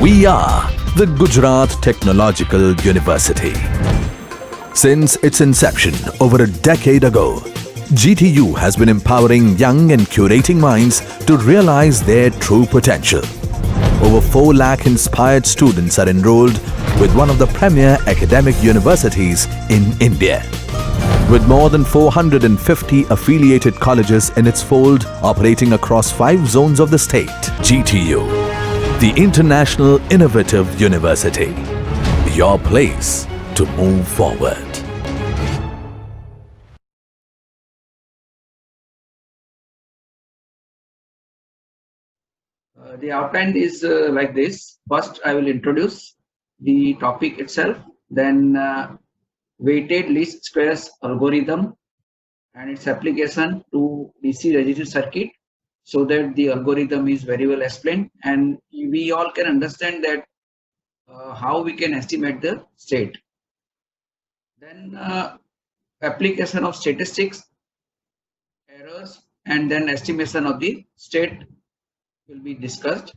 We are the Gujarat Technological University. Since its inception over a decade ago, GTU has been empowering young and curating minds to realize their true potential. Over 4 lakh inspired students are enrolled with one of the premier academic universities in India. With more than 450 affiliated colleges in its fold operating across 5 zones of the state, GTU, the International Innovative University, your place to move forward. The outline is like this. First, I will introduce the topic itself, then weighted least squares algorithm and its application to DC register circuit, so that the algorithm is very well explained and we all can understand that how we can estimate the state. Then application of statistics, errors, and then estimation of the state will be discussed.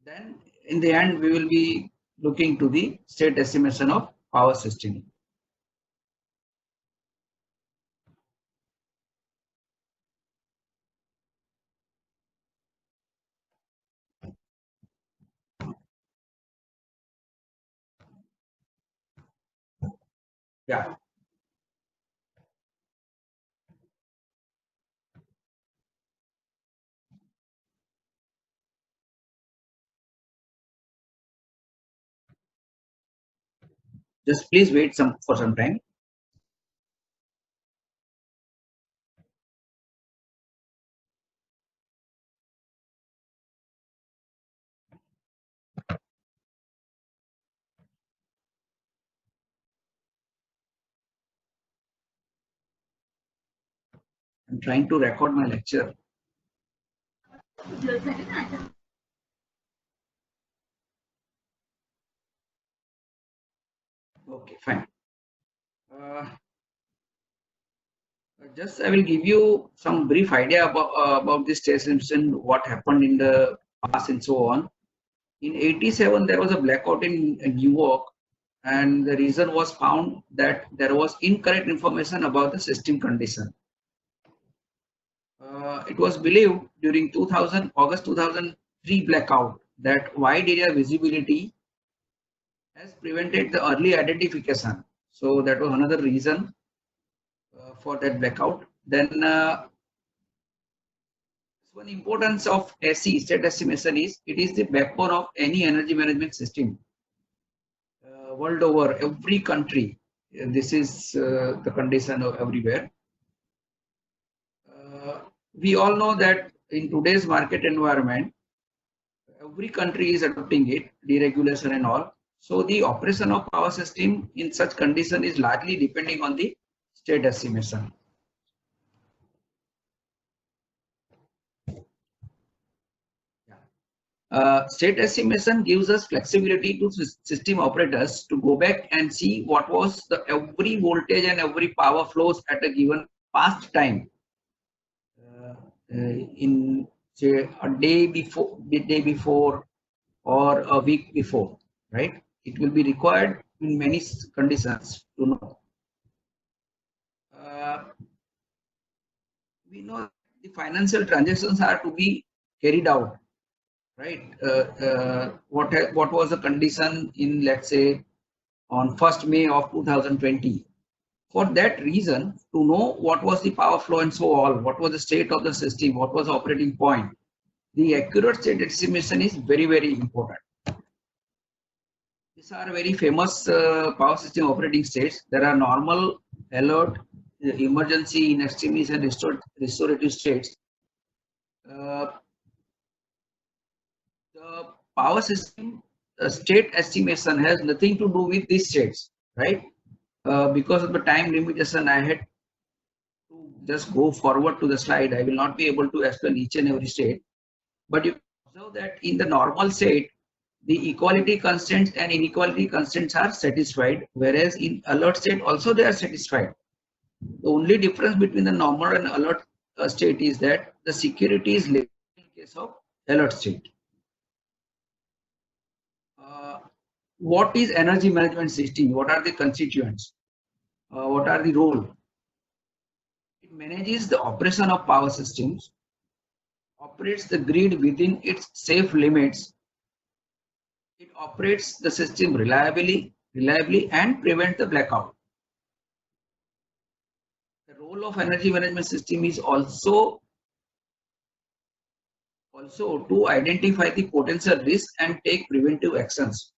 Then in the end we will be looking to the state estimation of power system. Yeah. Just please wait for some time. I'm trying to record my lecture. Okay, fine. Just I will give you some brief idea about this test and what happened in the past and so on. In 87, there was a blackout in New York, and the reason was found that there was incorrect information about the system condition. It was believed during August 2003 blackout that wide area visibility has prevented the early identification. So that was another reason for that blackout. Then one importance of SE, state estimation, is it is the backbone of any energy management system world over, every country. This is the condition of everywhere. We all know that in today's market environment, every country is adopting it, deregulation and all. So the operation of power system in such condition is largely depending on the state estimation. State estimation gives us flexibility to system operators to go back and see what was the every voltage and every power flows at a given past time in say a day before or a week before, right? It will be required in many conditions to know. We know the financial transactions are to be carried out, right? What was the condition in, let's say, on 1st May of 2020? For that reason, to know what was the power flow and so on, what was the state of the system, what was the operating point, the accurate state estimation is very, very important. These are very famous power system operating states. There are normal, alert, emergency, in extremis, and restorative states. The power system state estimation has nothing to do with these states, right? Because of the time limitation, I had to just go forward to the slide. I will not be able to explain each and every state, but you observe that in the normal state, the equality constants and inequality constants are satisfied, whereas in alert state also they are satisfied. The only difference between the normal and alert state is that the security is less in case of alert state. what is energy management system? What are the constituents? What are the role? It manages the operation of power systems, operates the grid within its safe limits. It operates the system reliably and prevent the blackout. The role of energy management system is also to identify the potential risk and take preventive actions.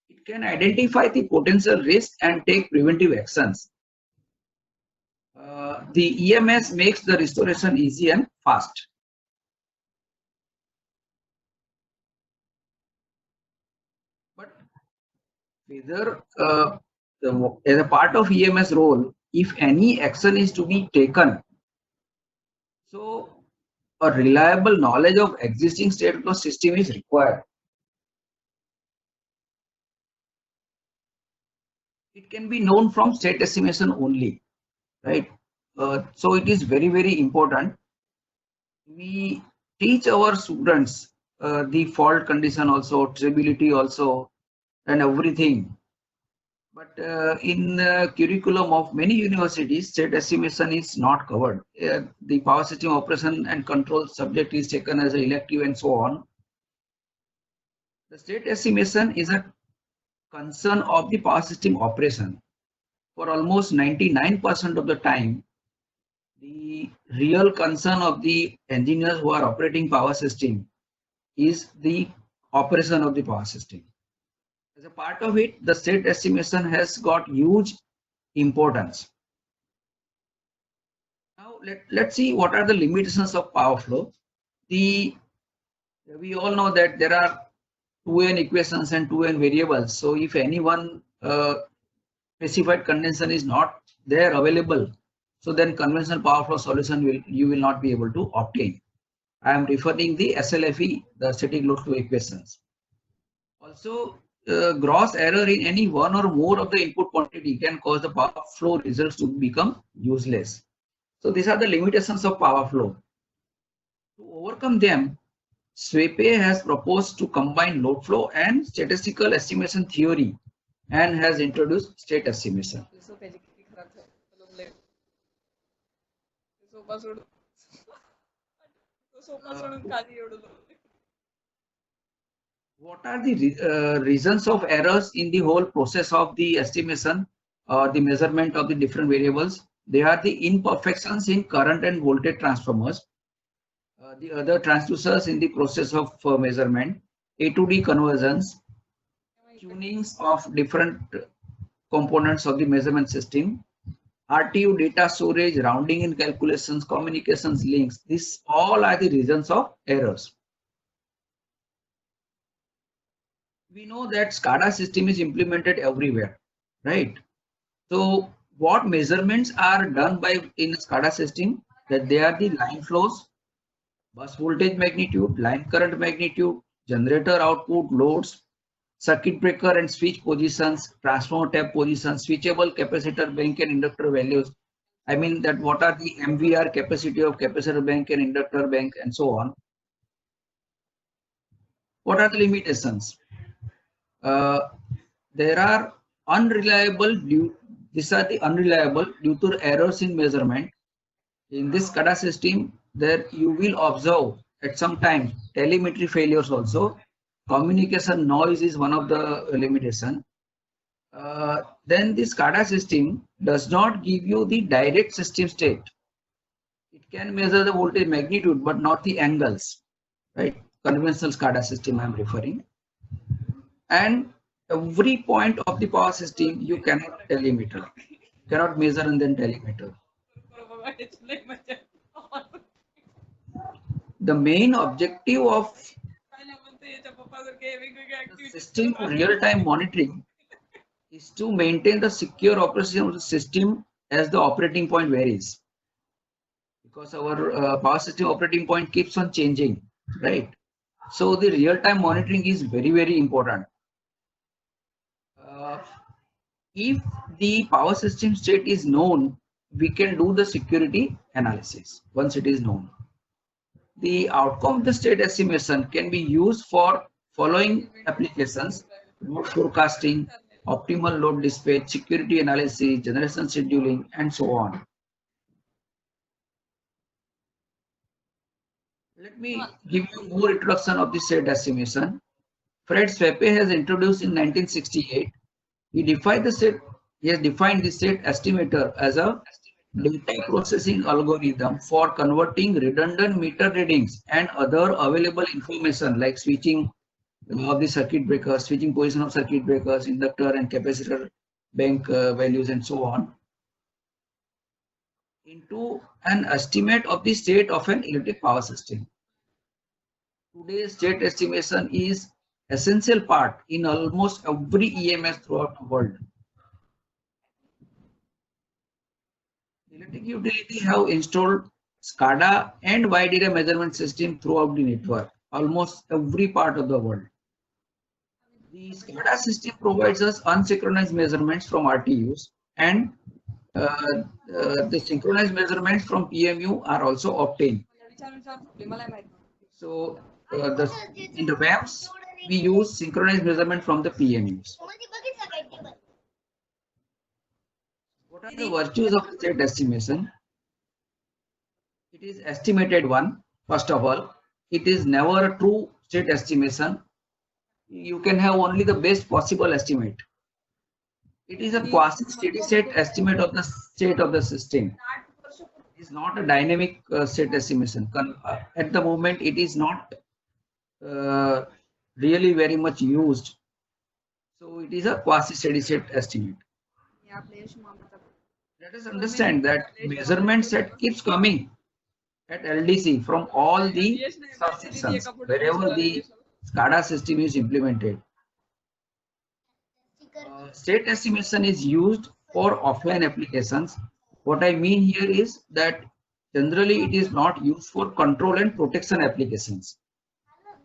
It can identify the potential risk and take preventive actions. The EMS makes the restoration easy and fast. But whether as a part of EMS role, if any action is to be taken, so a reliable knowledge of existing state of the system is required. It can be known from state estimation only, right? So it is very important. We teach our students the fault condition also, stability also, and everything. But in the curriculum of many universities, state estimation is not covered. The power system operation and control subject is taken as an elective and so on. The state estimation is a concern of the power system operation. For almost 99% of the time, the real concern of the engineers who are operating power system is the operation of the power system. As a part of it, the state estimation has got huge importance. Now let's see what are the limitations of power flow. We all know that there are 2n equations and 2n variables. So if any one specified condition is not there available, so then conventional power flow solution you will not be able to obtain. I am referring the SLFE, the static load flow equations. Also, gross error in any one or more of the input quantity can cause the power flow results to become useless. So these are the limitations of power flow. To overcome them, Swepe has proposed to combine load flow and statistical estimation theory and has introduced state estimation. What are the reasons of errors in the whole process of the estimation or the measurement of the different variables? They are the imperfections in current and voltage transformers, the other transducers in the process of measurement, A to D conversions, tunings of different components of the measurement system, RTU data storage, rounding in calculations, communications links. These all are the reasons of errors. We know that SCADA system is implemented everywhere, right? So what measurements are done by in SCADA system? That they are the line flows, bus voltage magnitude, line current magnitude, generator output, loads, circuit breaker and switch positions, transformer tap positions, switchable capacitor bank and inductor values. I mean that what are the MVR capacity of capacitor bank and inductor bank and so on. What are the limitations? There are unreliable these are the unreliable due to errors in measurement. In this SCADA system, there you will observe at some time telemetry failures also. Communication noise is one of the limitation. Then this SCADA system does not give you the direct system state. It can measure the voltage magnitude, but not the angles, right? Conventional SCADA system I am referring. And every point of the power system you cannot telemeter, cannot measure and then telemeter. The main objective of the system real-time monitoring is to maintain the secure operation of the system as the operating point varies, because our power system operating point keeps on changing, right? So the real-time monitoring is very important. if the power system state is known, we can do the security analysis once it is known. The outcome of the state estimation can be used for following applications: load forecasting, optimal load dispatch, security analysis, generation scheduling, and so on. Let me give you more introduction of the state estimation. Fred Swappe has introduced in 1968. He defined the state. He has defined the state estimator as a data processing algorithm for converting redundant meter readings and other available information like switching of the circuit breakers, switching position of circuit breakers, inductor and capacitor bank values, and so on, into an estimate of the state of an electric power system. Today's state estimation is essential part in almost every EMS throughout the world. Electric utility have installed SCADA and wide area measurement system throughout the network, almost every part of the world. The SCADA system provides us unsynchronized measurements from RTUs, and the synchronized measurements from PMU are also obtained. So in the VAMs, we use synchronized measurement from the PMUs. What are the virtues of state estimation? It is estimated one. First of all, it is never a true state estimation. You can have only the best possible estimate. It is a quasi-steady state estimate of the state of the system. It is not a dynamic state estimation. At the moment, it is not really very much used. So it is a quasi-steady state estimate. Let us understand that measurement set keeps coming at LDC from all the subsystems wherever the SCADA system is implemented. State estimation is used for offline applications. What I mean here is that generally it is not used for control and protection applications,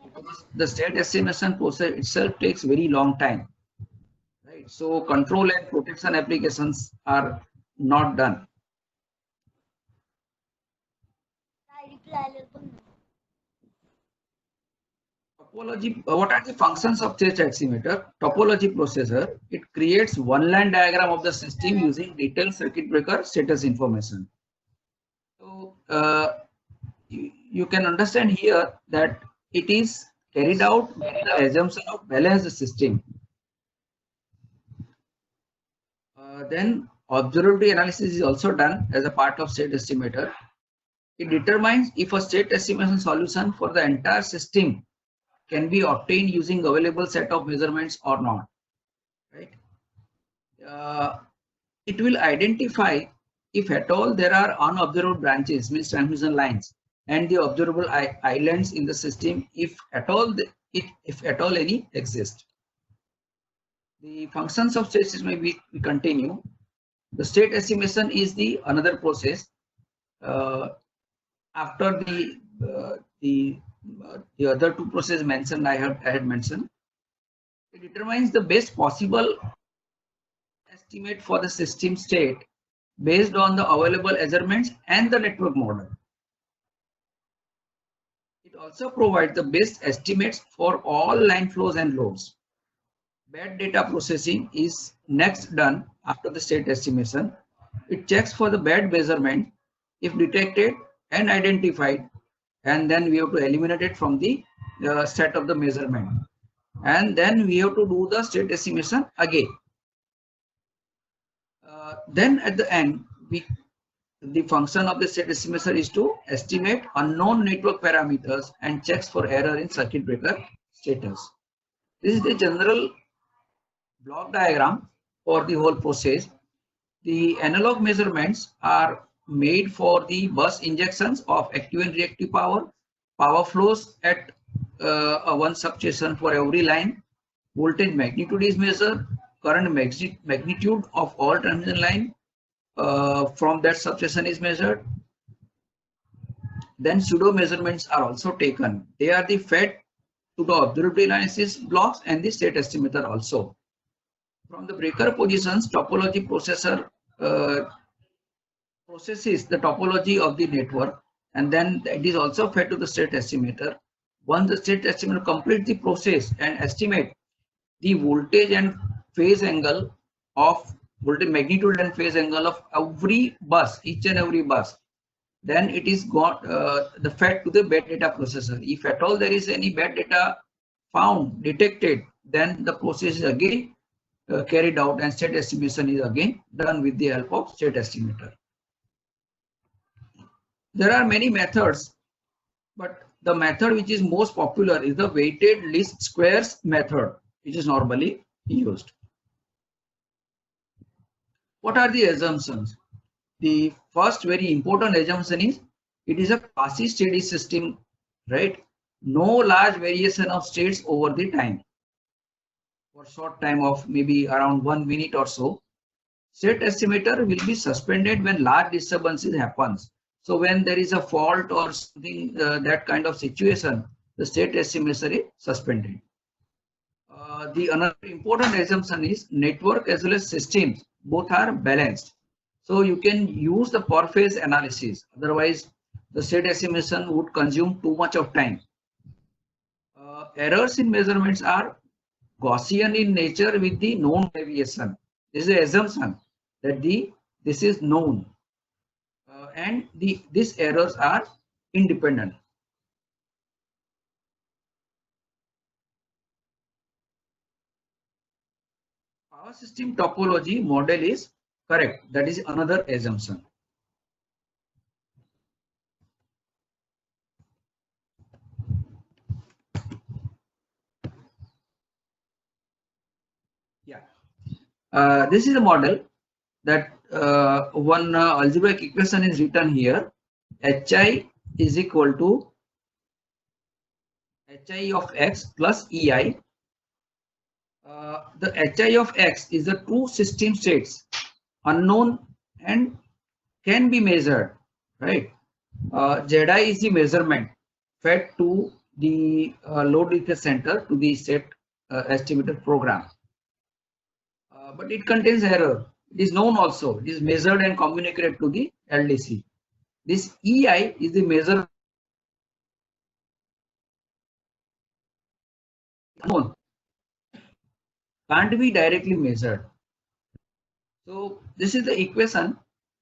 because the state estimation process itself takes very long time, right? So control and protection applications are not done. Topology. What are the functions of state estimator? Topology processor. It creates one line diagram of the system using detailed circuit breaker status information. So you can understand here that it is carried out with the assumption of balanced system. Then observability analysis is also done as a part of state estimator. It determines if a state estimation solution for the entire system can be obtained using available set of measurements or not, right? It will identify if at all there are unobserved branches, means transmission lines, and the observable islands in the system, if at all any exist. The functions of state system we continue. The state estimation is the another process after the other two processes mentioned. I had mentioned. It determines the best possible estimate for the system state based on the available measurements and the network model. It also provides the best estimates for all line flows and loads. Bad data processing is next done after the state estimation. It checks for the bad measurement if detected and identified, and then we have to eliminate it from the set of the measurement, and then we have to do the state estimation again. Then at the end, the function of the state estimator is to estimate unknown network parameters and checks for error in circuit breaker status. This is the general block diagram for the whole process. The analog measurements are made for the bus injections of active and reactive power, power flows at one substation for every line, voltage magnitude is measured, current magnitude of all transmission line from that substation is measured. Then pseudo measurements are also taken. They are the fed to the observability analysis blocks and the state estimator also. from the breaker positions, topology processor processes the topology of the network, and then it is also fed to the state estimator. Once the state estimator completes the process and estimate the voltage and phase angle of voltage magnitude and phase angle of every bus, each and every bus, then it is got the fed to the bad data processor. If at all there is any bad data found, detected, then the process is again carried out and state estimation is again done with the help of state estimator. There are many methods, but the method which is most popular is the weighted least squares method, which is normally used. What are the assumptions? The first very important assumption is it is a quasi-steady system, right? No large variation of states over the time. For short time of maybe around 1 minute or so, state estimator will be suspended when large disturbances happens. So when there is a fault or something, that kind of situation, the state estimator is suspended. The another important assumption is network as well as systems both are balanced. So you can use the per phase analysis. Otherwise, the state estimation would consume too much of time. Errors in measurements are Gaussian in nature with the known deviation. This is the assumption that this is known, and these errors are independent. Power system topology model is correct. That is another assumption. Yeah, this is a model that one algebraic equation is written here. Hi is equal to Hi of x plus Ei. The Hi of x is the true system states, unknown and can be measured, right? Zi is the measurement fed to the load research center, to the state estimator program. But it contains error. It is known also. It is measured and communicated to the LDC. This Ei is the measure known, can't be directly measured. So this is the equation,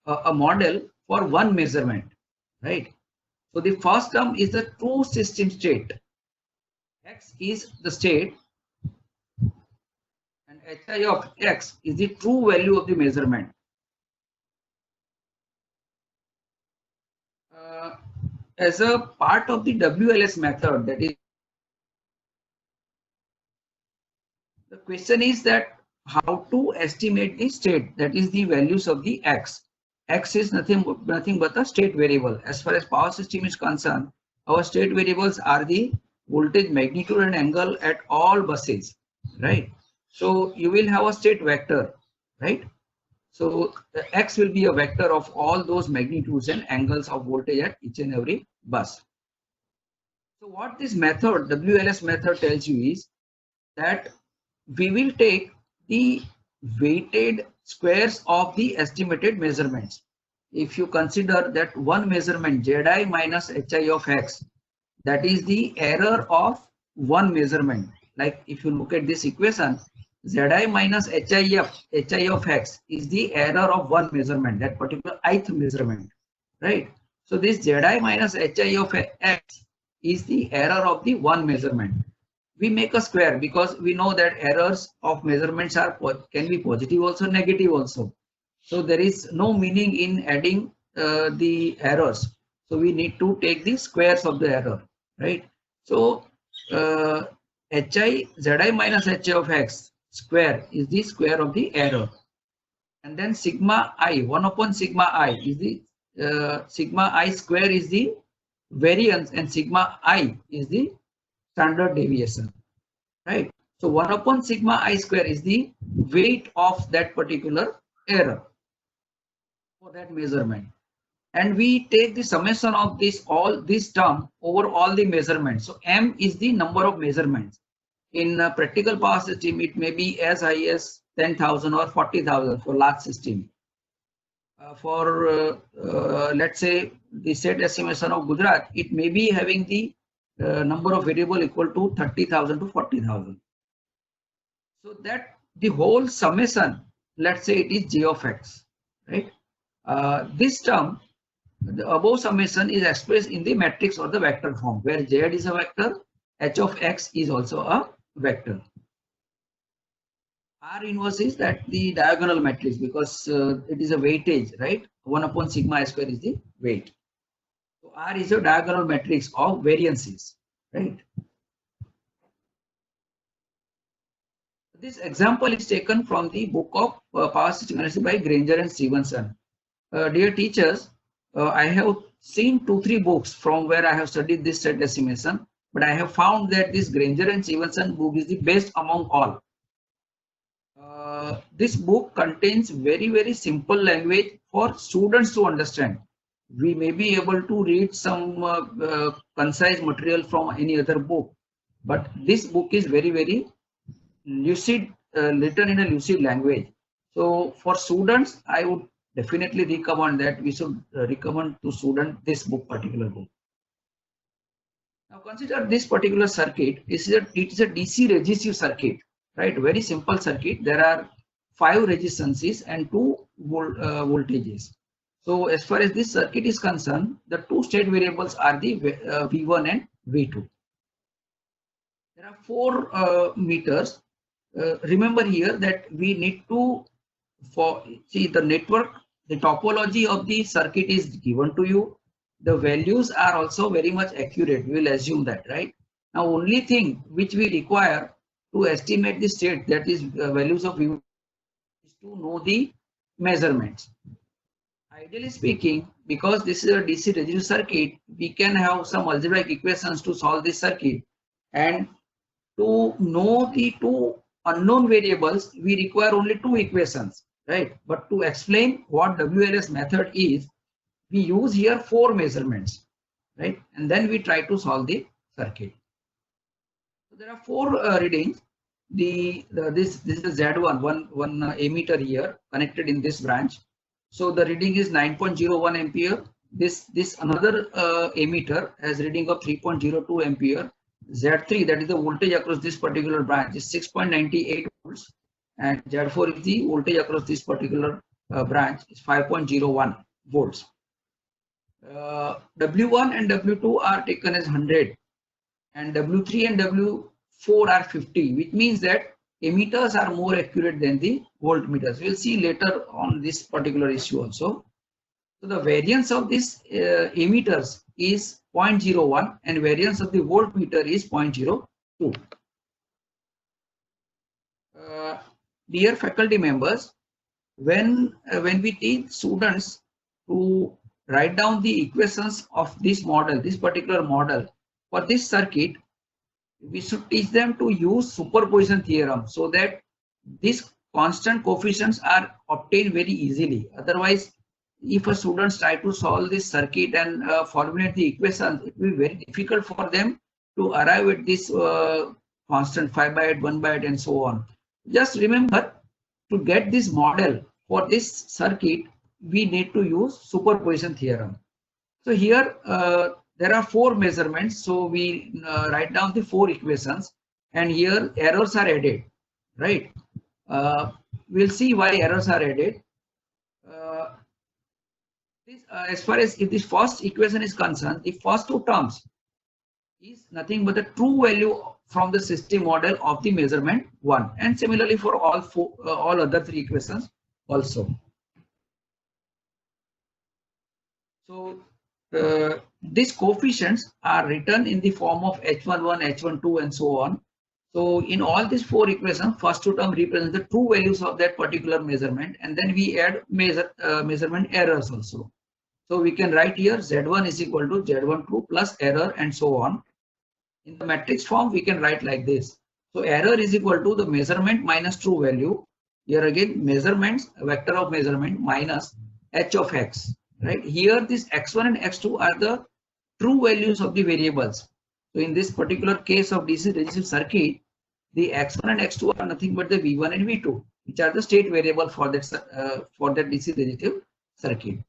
a model for one measurement, right? So the first term is the true system state. X is the state, and Hi of x is the true value of the measurement. As a part of the WLS method, that is, the question is that how to estimate the state, that is the values of the x. X is nothing but a state variable. As far as power system is concerned, our state variables are the voltage, magnitude and angle at all buses, right? So you will have a state vector, right? So the x will be a vector of all those magnitudes and angles of voltage at each and every bus. So what this method, WLS method, tells you is that we will take the weighted squares of the estimated measurements. If you consider that one measurement Zi minus Hi of x, that is the error of one measurement. Like if you look at this equation, Zi minus Hi of x is the error of one measurement, that particular ith measurement, right? So this Zi minus Hi of x is the error of the one measurement. We make a square because we know that errors of measurements can be positive also, negative also. So there is no meaning in adding the errors. So we need to take the squares of the error, right? So Zi minus Hi of x square is the square of the error, and then sigma I, 1 upon sigma I is the sigma I square is the variance, and sigma I is the standard deviation, right? So 1 upon sigma I square is the weight of that particular error for that measurement, and we take the summation of this term over all the measurements. So m is the number of measurements. In a practical power system, it may be as high as 10,000 or 40,000 for large system. Let's say the state estimation of Gujarat, it may be having the number of variable equal to 30,000 to 40,000. So that the whole summation, let's say it is J of X, right? This term, the above summation is expressed in the matrix or the vector form, where Z is a vector, H of X is also a vector. R inverse is that the diagonal matrix, because it is a weightage, right? 1 upon sigma square is the weight. So R is a diagonal matrix of variances, right? This example is taken from the book of Power System Analysis by Granger and Stevenson. Dear teachers, I have seen 2-3 books from where I have studied this state estimation, but I have found that this Granger and Stevenson book is the best among all. This book contains very simple language for students to understand. We may be able to read some concise material from any other book, but this book is very lucid, written in a lucid language. So for students, I would definitely recommend that we should recommend to students this particular book. Now consider this particular circuit. It is a DC resistive circuit, right? Very simple circuit. There are 5 resistances and 2 voltages. So as far as this circuit is concerned, the 2 state variables are the V1 and V2. There are 4 meters. Remember here that we need to see the network, the topology of the circuit is given to you. The values are also very much accurate. We will assume that, right? Now, only thing which we require to estimate the state, that is values of V1, is to know the measurements. Ideally speaking, because this is a DC resistive circuit, we can have some algebraic equations to solve this circuit, and to know the 2 unknown variables, we require only 2 equations, right? But to explain what WLS method is, we use here 4 measurements, right? And then we try to solve the circuit. So there are 4 readings. This is the Z1, one ammeter here connected in this branch. So the reading is 9.01 ampere. This another ammeter has reading of 3.02 ampere. Z3, that is the voltage across this particular branch, is 6.98 volts, and Z4 is the voltage across this particular branch, is 5.01 volts. W1 and W2 are taken as 100, and W3 and W4 are 50, which means that ammeters are more accurate than the voltmeters. We'll see later on this particular issue also. So the variance of this ammeters is 0.01 and variance of the voltmeter is 0.02. Dear faculty members, when we teach students to write down the equations of this model, this particular model for this circuit, we should teach them to use superposition theorem so that these constant coefficients are obtained very easily. Otherwise, if a student try to solve this circuit and formulate the equations, it will be very difficult for them to arrive at this constant 5 by 8, 1 by 8 and so on. Just remember, to get this model for this circuit, we need to use superposition theorem. So here there are 4 measurements. So we write down the 4 equations, and here errors are added, right? We'll see why errors are added. As far as if this first equation is concerned, the first 2 terms is nothing but the true value from the system model of the measurement 1, and similarly for all other 3 equations also. So these coefficients are written in the form of H11, H12 and so on. So in all these 4 equations, first 2 terms represent the true values of that particular measurement, and then we add measurement errors also. So we can write here Z1 is equal to Z12 plus error and so on. In the matrix form, we can write like this. So error is equal to the measurement minus true value. Here again, measurements, vector of measurement minus H of X. Right here, this X1 and X2 are the true values of the variables. So in this particular case of DC resistive circuit, the X1 and X2 are nothing but the V1 and V2. which are the state variable for that DC resistive circuit.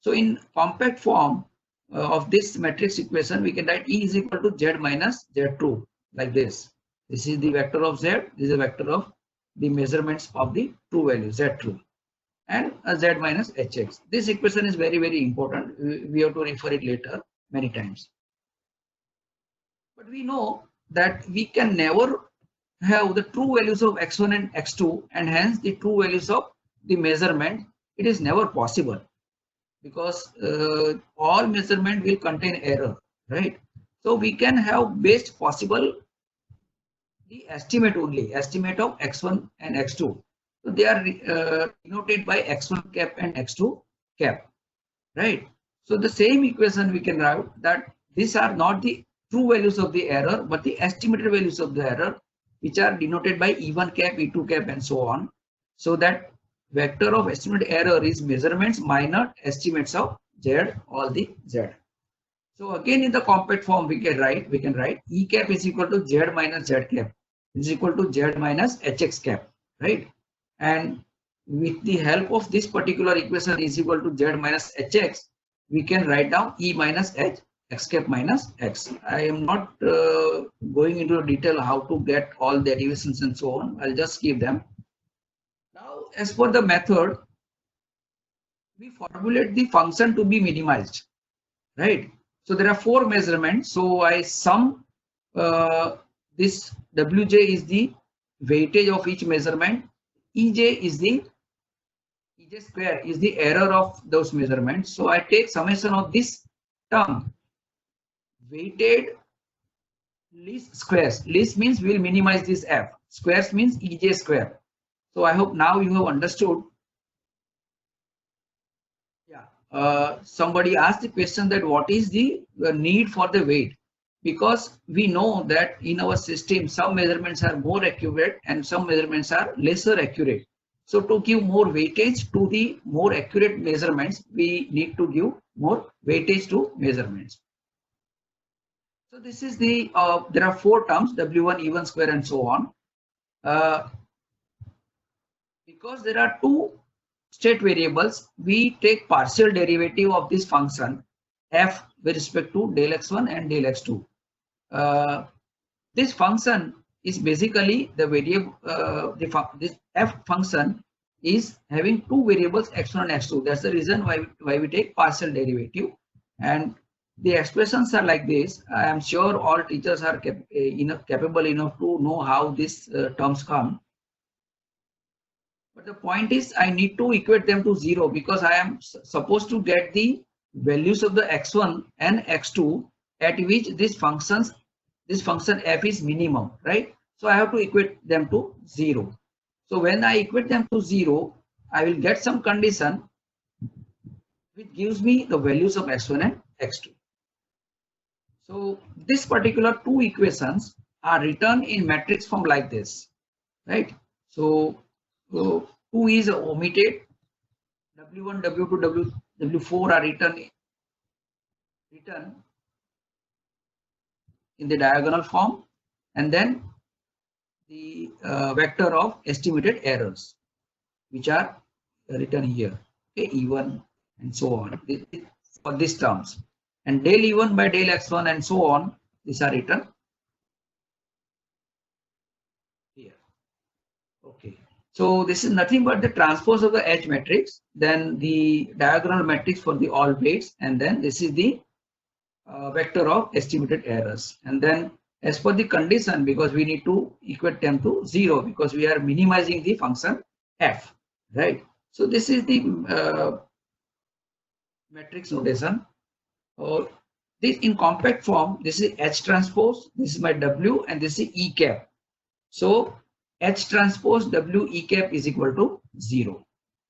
So in compact form of this matrix equation, we can write E is equal to Z minus Z true like this. This is the vector of Z. This is a vector of the measurements of the true value Z true, and Z minus Hx. This equation is very, very important. We have to refer it later many times. But we know that we can never have the true values of x1 and x2, and hence the true values of the measurement. It is never possible, because all measurement will contain error, right? So we can have best possible the estimate only, estimate of x1 and x2. So they are denoted by x1 cap and x2 cap, right? So the same equation we can write that these are not the true values of the error, but the estimated values of the error, which are denoted by E1 cap, E2 cap, and so on. So that vector of estimated error is measurements minus estimates of Z, all the Z. So again in the compact form we can write E cap is equal to Z minus Z cap is equal to Z minus Hx cap, right? And with the help of this particular equation is equal to Z minus Hx, we can write down E minus H, x cap minus x. I am not going into detail how to get all the derivations and so on. I'll just give them. Now, as for the method, we formulate the function to be minimized, right? So there are 4 measurements. So I sum this Wj is the weightage of each measurement. Ej square is the error of those measurements. So I take summation of this term, weighted least squares. Least means we will minimize this f. Squares means Ej square. So I hope now you have understood. Yeah. Somebody asked the question that what is the need for the weight? Because we know that in our system some measurements are more accurate and some measurements are lesser accurate. So to give more weightage to the more accurate measurements, we need to give more weightage to measurements. So this is the, there are 4 terms, W1, E1 square, and so on. Because there are 2 state variables, we take partial derivative of this function f with respect to del x1 and del x2. This function is basically the variable, this f function is having 2 variables x1 and x2. That's the reason why we take partial derivative. And the expressions are like this. I am sure all teachers are capable enough to know how these terms come. But the point is, I need to equate them to 0 because I am supposed to get the values of the x1 and x2 at which this function f is minimum, right? So I have to equate them to 0. So when I equate them to 0, I will get some condition which gives me the values of x1 and x2. So this particular 2 equations are written in matrix form like this, right? So 2 is omitted. W1, W2, W4 are written in the diagonal form, and then the vector of estimated errors, which are written here, okay, E1 and so on, for these terms. And del E1 by del x1 and so on, these are written here. Okay. So this is nothing but the transpose of the H matrix, then the diagonal matrix for the all weights, and then this is the vector of estimated errors. And then as per the condition, because we need to equate them to 0 because we are minimizing the function f, right? So this is the matrix notation. This in compact form, this is H transpose, this is my W, and this is E cap. So H transpose W E cap is equal to 0.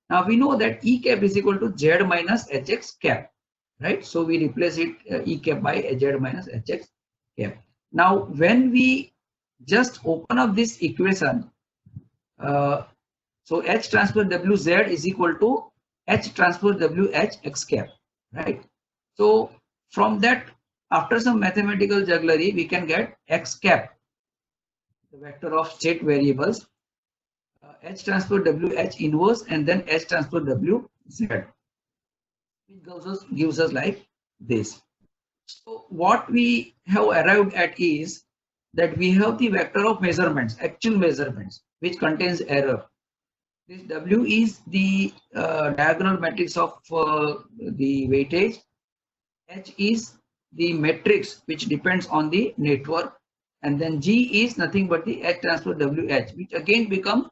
Now we know that E cap is equal to Z minus Hx cap, right? So we replace it E cap by Z minus Hx cap. Now when we just open up this equation, so H transpose Wz is equal to H transpose WH x cap, right? So from that, after some mathematical jugglery, we can get x cap, the vector of state variables, H transpose W H inverse and then H transpose W Z, which gives us like this. So what we have arrived at is that we have the vector of measurements, actual measurements, which contains error. This W is the diagonal matrix of the weightage. H is the matrix which depends on the network, and then G is nothing but the H transpose WH, which again becomes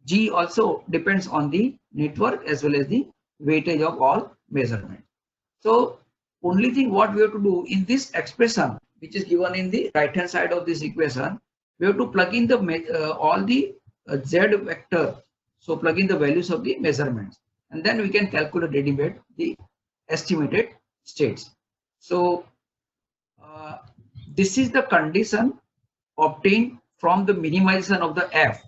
G also depends on the network as well as the weightage of all measurements. So only thing what we have to do in this expression, which is given in the right hand side of this equation, we have to plug in the all the Z vector. So plug in the values of the measurements, and then we can calculate ready-made the estimated states. So this is the condition obtained from the minimization of the f,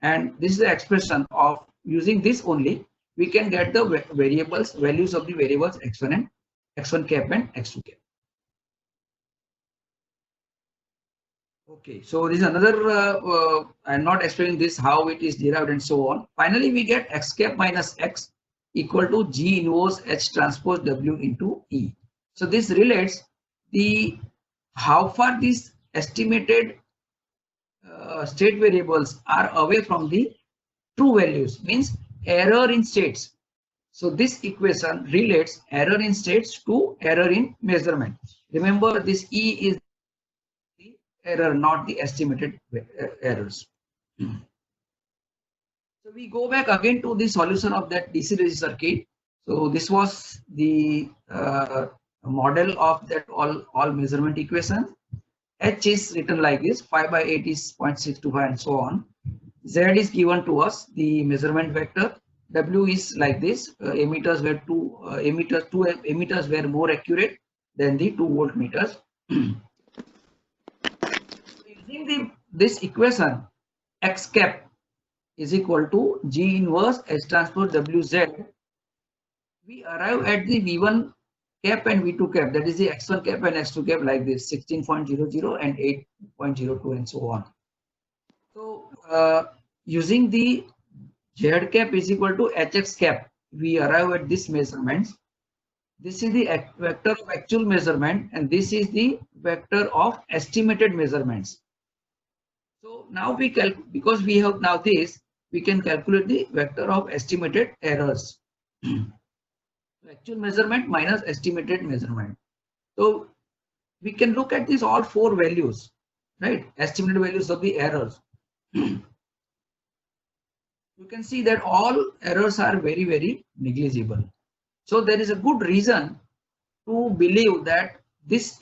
and this is the expression of using this only we can get the values of the variables x1 and x1 cap and x2 cap. Okay, so this is another I'm not explaining this how it is derived and so on. Finally we get x cap minus x equal to G inverse H transpose W into E. So this relates the how far these estimated state variables are away from the true values, means error in states. So this equation relates error in states to error in measurement. Remember, this E is the error, not the estimated errors. So we go back again to the solution of that DC-DC circuit. So this was the model of that all measurement equation. H is written like this, 5 by 8 is 0.625 and so on. Z is given to us, the measurement vector. W is like this, emitters were two emitters were more accurate than the 2 voltmeters. Using this equation, X cap is equal to G inverse H transpose WZ, we arrive at the V1 cap and V2 cap, that is the X1 cap and X2 cap, like this 16.00 and 8.02 and so on. So using the Z cap is equal to Hx cap, we arrive at this measurements. This is the vector of actual measurement and this is the vector of estimated measurements. So now because we have now this, we can calculate the vector of estimated errors. Actual measurement minus estimated measurement. So we can look at these all 4 values, right? Estimated values of the errors. You can see that all errors are very, very negligible. So there is a good reason to believe that this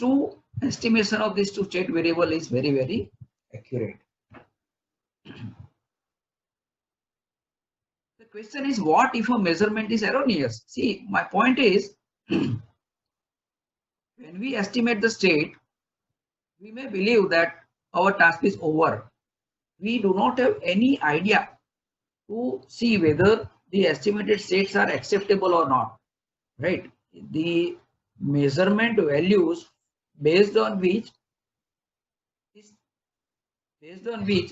estimation of these 2 state variable is very, very accurate. The question is, what if a measurement is erroneous? See, my point is, when we estimate the state, we may believe that our task is over. We do not have any idea to see whether the estimated states are acceptable or not, right? The measurement values based on which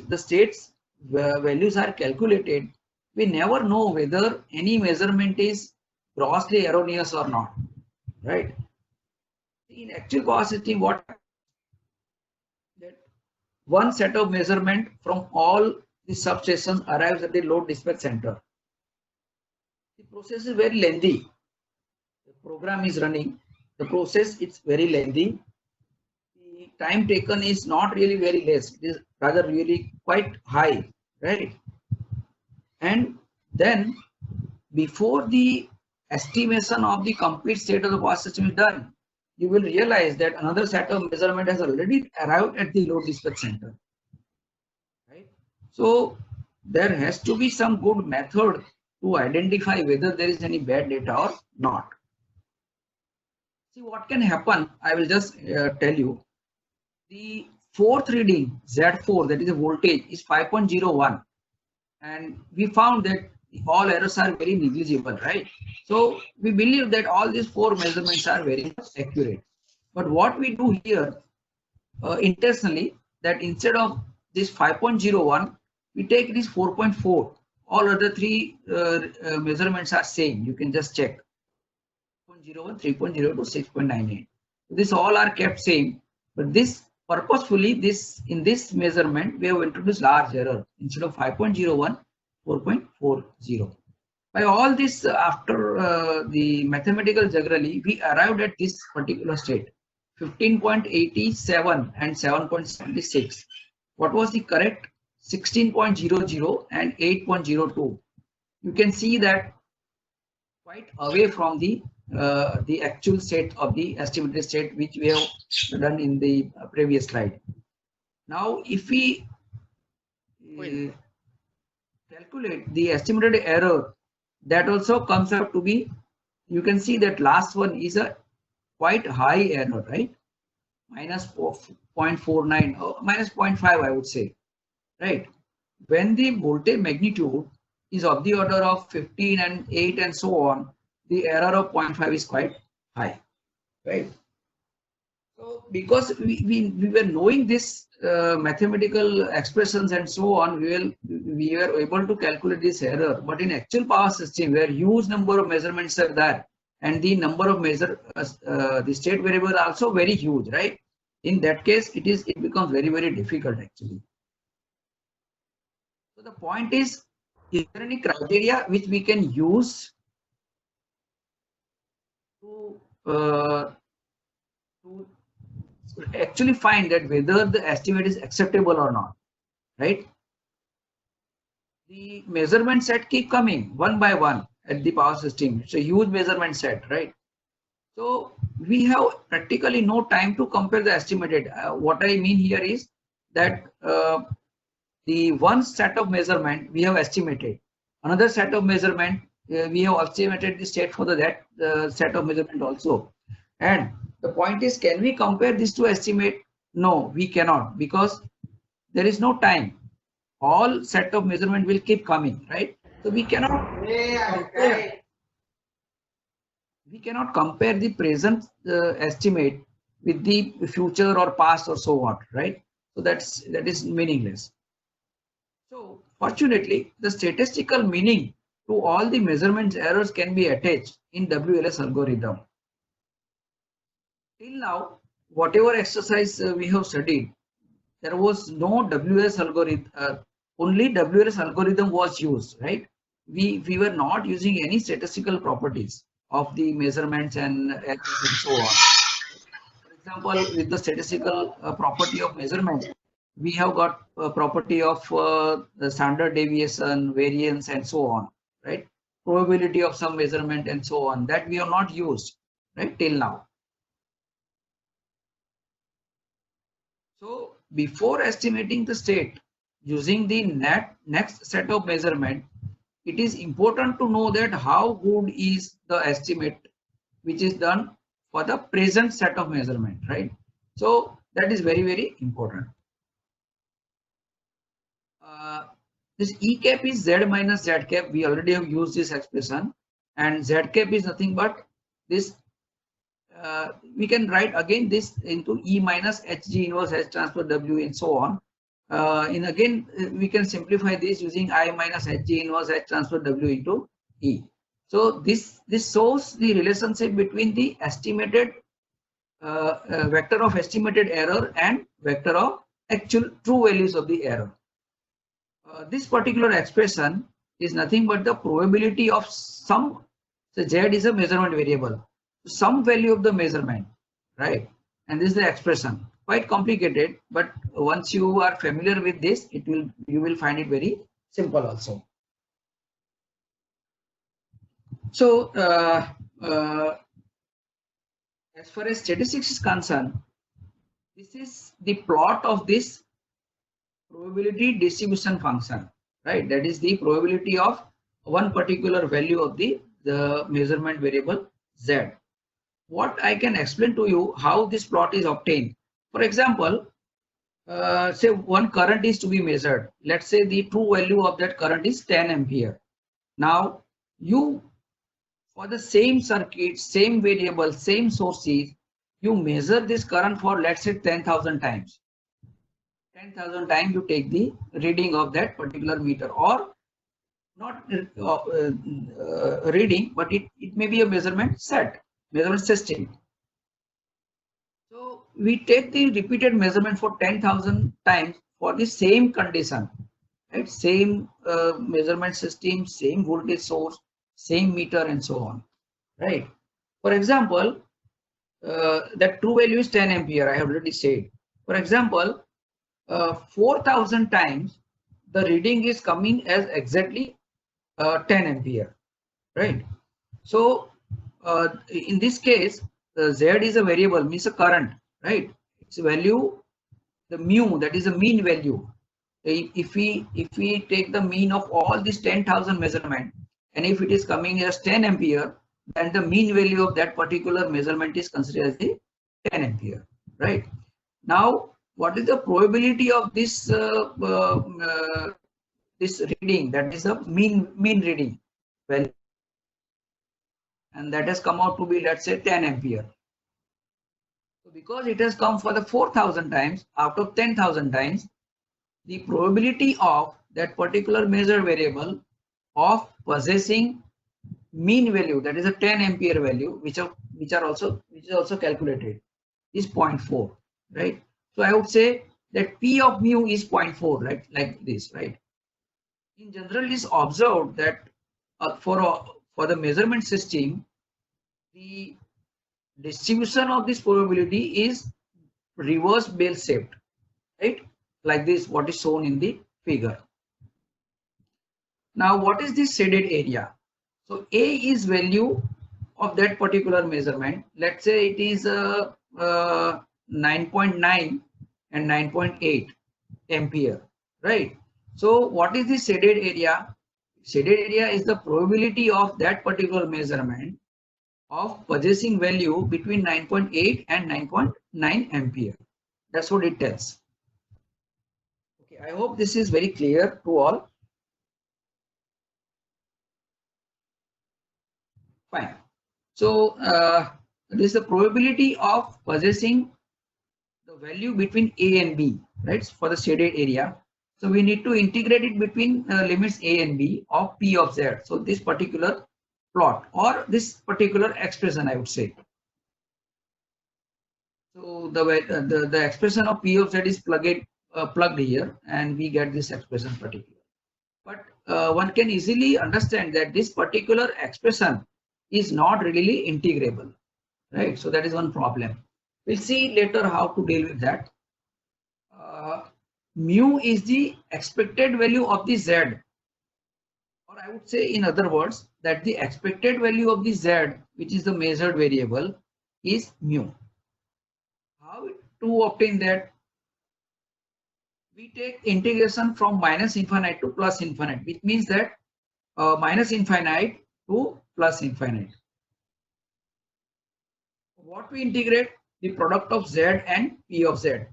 the states values are calculated, we never know whether any measurement is grossly erroneous or not, right? In actual power system, what that one set of measurement from all the substations arrives at the load dispatch center. The process is very lengthy. The program is running. The process is very lengthy. The time taken is not really very less. It is rather really quite high, right? And then before the estimation of the complete state of the power system is done, you will realize that another set of measurement has already arrived at the load dispatch center. Right? So there has to be some good method to identify whether there is any bad data or not. See what can happen. I will just tell you. The 4th reading Z4, that is a voltage, is 5.01, and we found that all errors are very negligible, right? So we believe that all these 4 measurements are very accurate. But what we do here intentionally, that instead of this 5.01, we take it is 4.4. All other three measurements are same. You can just check 3.01, 3.02, 6.98. These all are kept same, but this purposefully, this in this measurement we have introduced large error. Instead of 5.01, 4.40. By all this, after the mathematical jugglery, we arrived at this particular state, 15.87 and 7.76. What was the correct? 16.00 and 8.02. You can see that quite away from the actual state of the estimated state, which we have done in the previous slide. Now, if we calculate the estimated error, that also comes up to be, you can see that last one is a quite high error, right? Minus 0.49 or minus 0.5, I would say, right? When the voltage magnitude is of the order of 15 and 8 and so on, the error of 0.5 is quite high, right? So because we were knowing this mathematical expressions and so on, we were able to calculate this error. But in actual power system, where huge number of measurements are there, and the number of the state variable are also very huge, right? In that case, it becomes very, very difficult actually. So the point is there any criteria which we can use to actually find that whether the estimate is acceptable or not, right? The measurement set keep coming one by one at the power system. It's a huge measurement set, right? So we have practically no time to compare the estimated. What I mean here is that the one set of measurement we have estimated, another set of measurement we have estimated the state for that set of measurement also. And the point is, can we compare these two estimate? No, we cannot, because there is no time. All set of measurement will keep coming, right? So we cannot compare the present estimate with the future or past or so on, right? So that is meaningless. So fortunately, the statistical meaning to all the measurements errors can be attached in WLS algorithm. Till now, whatever exercise we have studied, there was no WLS algorithm, only WLS algorithm was used, right? We were not using any statistical properties of the measurements and so on. For example, with the statistical property of measurement, we have got a property of the standard deviation, variance, and so on, right? Probability of some measurement and so on, that we have not used, right, till now. So before estimating the state using the next set of measurement, it is important to know that how good is the estimate which is done for the present set of measurement, right? So that is very, very important. This E cap is Z minus Z cap. We already have used this expression, and Z cap is nothing but this. We can write again this into E minus Hg inverse H transpose W and so on. And again, we can simplify this using I minus Hg inverse H transpose W into E. So this shows the relationship between the estimated vector of estimated error and vector of actual true values of the error. This particular expression is nothing but the probability of some, so Z is a measurement variable, some value of the measurement, right? And this is the expression. Quite complicated, but once you are familiar with this, you will find it very simple also. So as far as statistics is concerned, this is the plot of this probability distribution function, right? That is the probability of one particular value of the measurement variable Z. What I can explain to you how this plot is obtained. For example, say one current is to be measured. Let's say the true value of that current is 10 ampere. Now you, for the same circuit, same variable, same sources, you measure this current for, let's say, 10,000 times. 10,000 times you take the reading of that particular meter, or not reading, but it may be a measurement system. So we take the repeated measurement for 10,000 times for the same condition, right? Same measurement system, same voltage source, same meter, and so on, right? For example, that true value is 10 ampere, I have already said. For example, 4,000 times the reading is coming as exactly 10 ampere, right? So in this case, Z is a variable, means a current, right? Its value, the mu, that is a mean value. If we take the mean of all these 10,000 measurement, and if it is coming as 10 ampere, then the mean value of that particular measurement is considered as the 10 ampere, right? Now, what is the probability of this this reading? That is the mean reading value, and that has come out to be, let's say, 10 ampere. So because it has come for the 4,000 times out of 10,000 times, the probability of that particular measured variable of possessing mean value, that is a 10 ampere value, which is also calculated, is 0.4, right? So I would say that P of mu is 0.4, right? Like this, right? In general, it is observed that for the measurement system, the distribution of this probability is reverse bell shaped, right? Like this, what is shown in the figure. Now, what is this shaded area? So A is value of that particular measurement. Let's say it is 9.9 and 9.8 ampere, right? So what is the shaded area? Shaded area is the probability of that particular measurement of possessing value between 9.8 and 9.9 ampere. That's what it tells. Okay, I hope this is very clear to all. Fine. So this is the probability of possessing the value between A and B, right? For the shaded area. So we need to integrate it between limits A and B of P of Z. So this particular plot or this particular expression, I would say. So the expression of P of Z is plugged here, and we get this expression particular. But one can easily understand that this particular expression is not really integrable, right? So that is one problem. We'll see later how to deal with that. Mu is the expected value of the Z, or I would say, in other words, that the expected value of the Z, which is the measured variable, is mu. How to obtain that? We take integration from minus infinite to plus infinite, which means that minus infinite to plus infinite. What we integrate? The product of Z and P of Z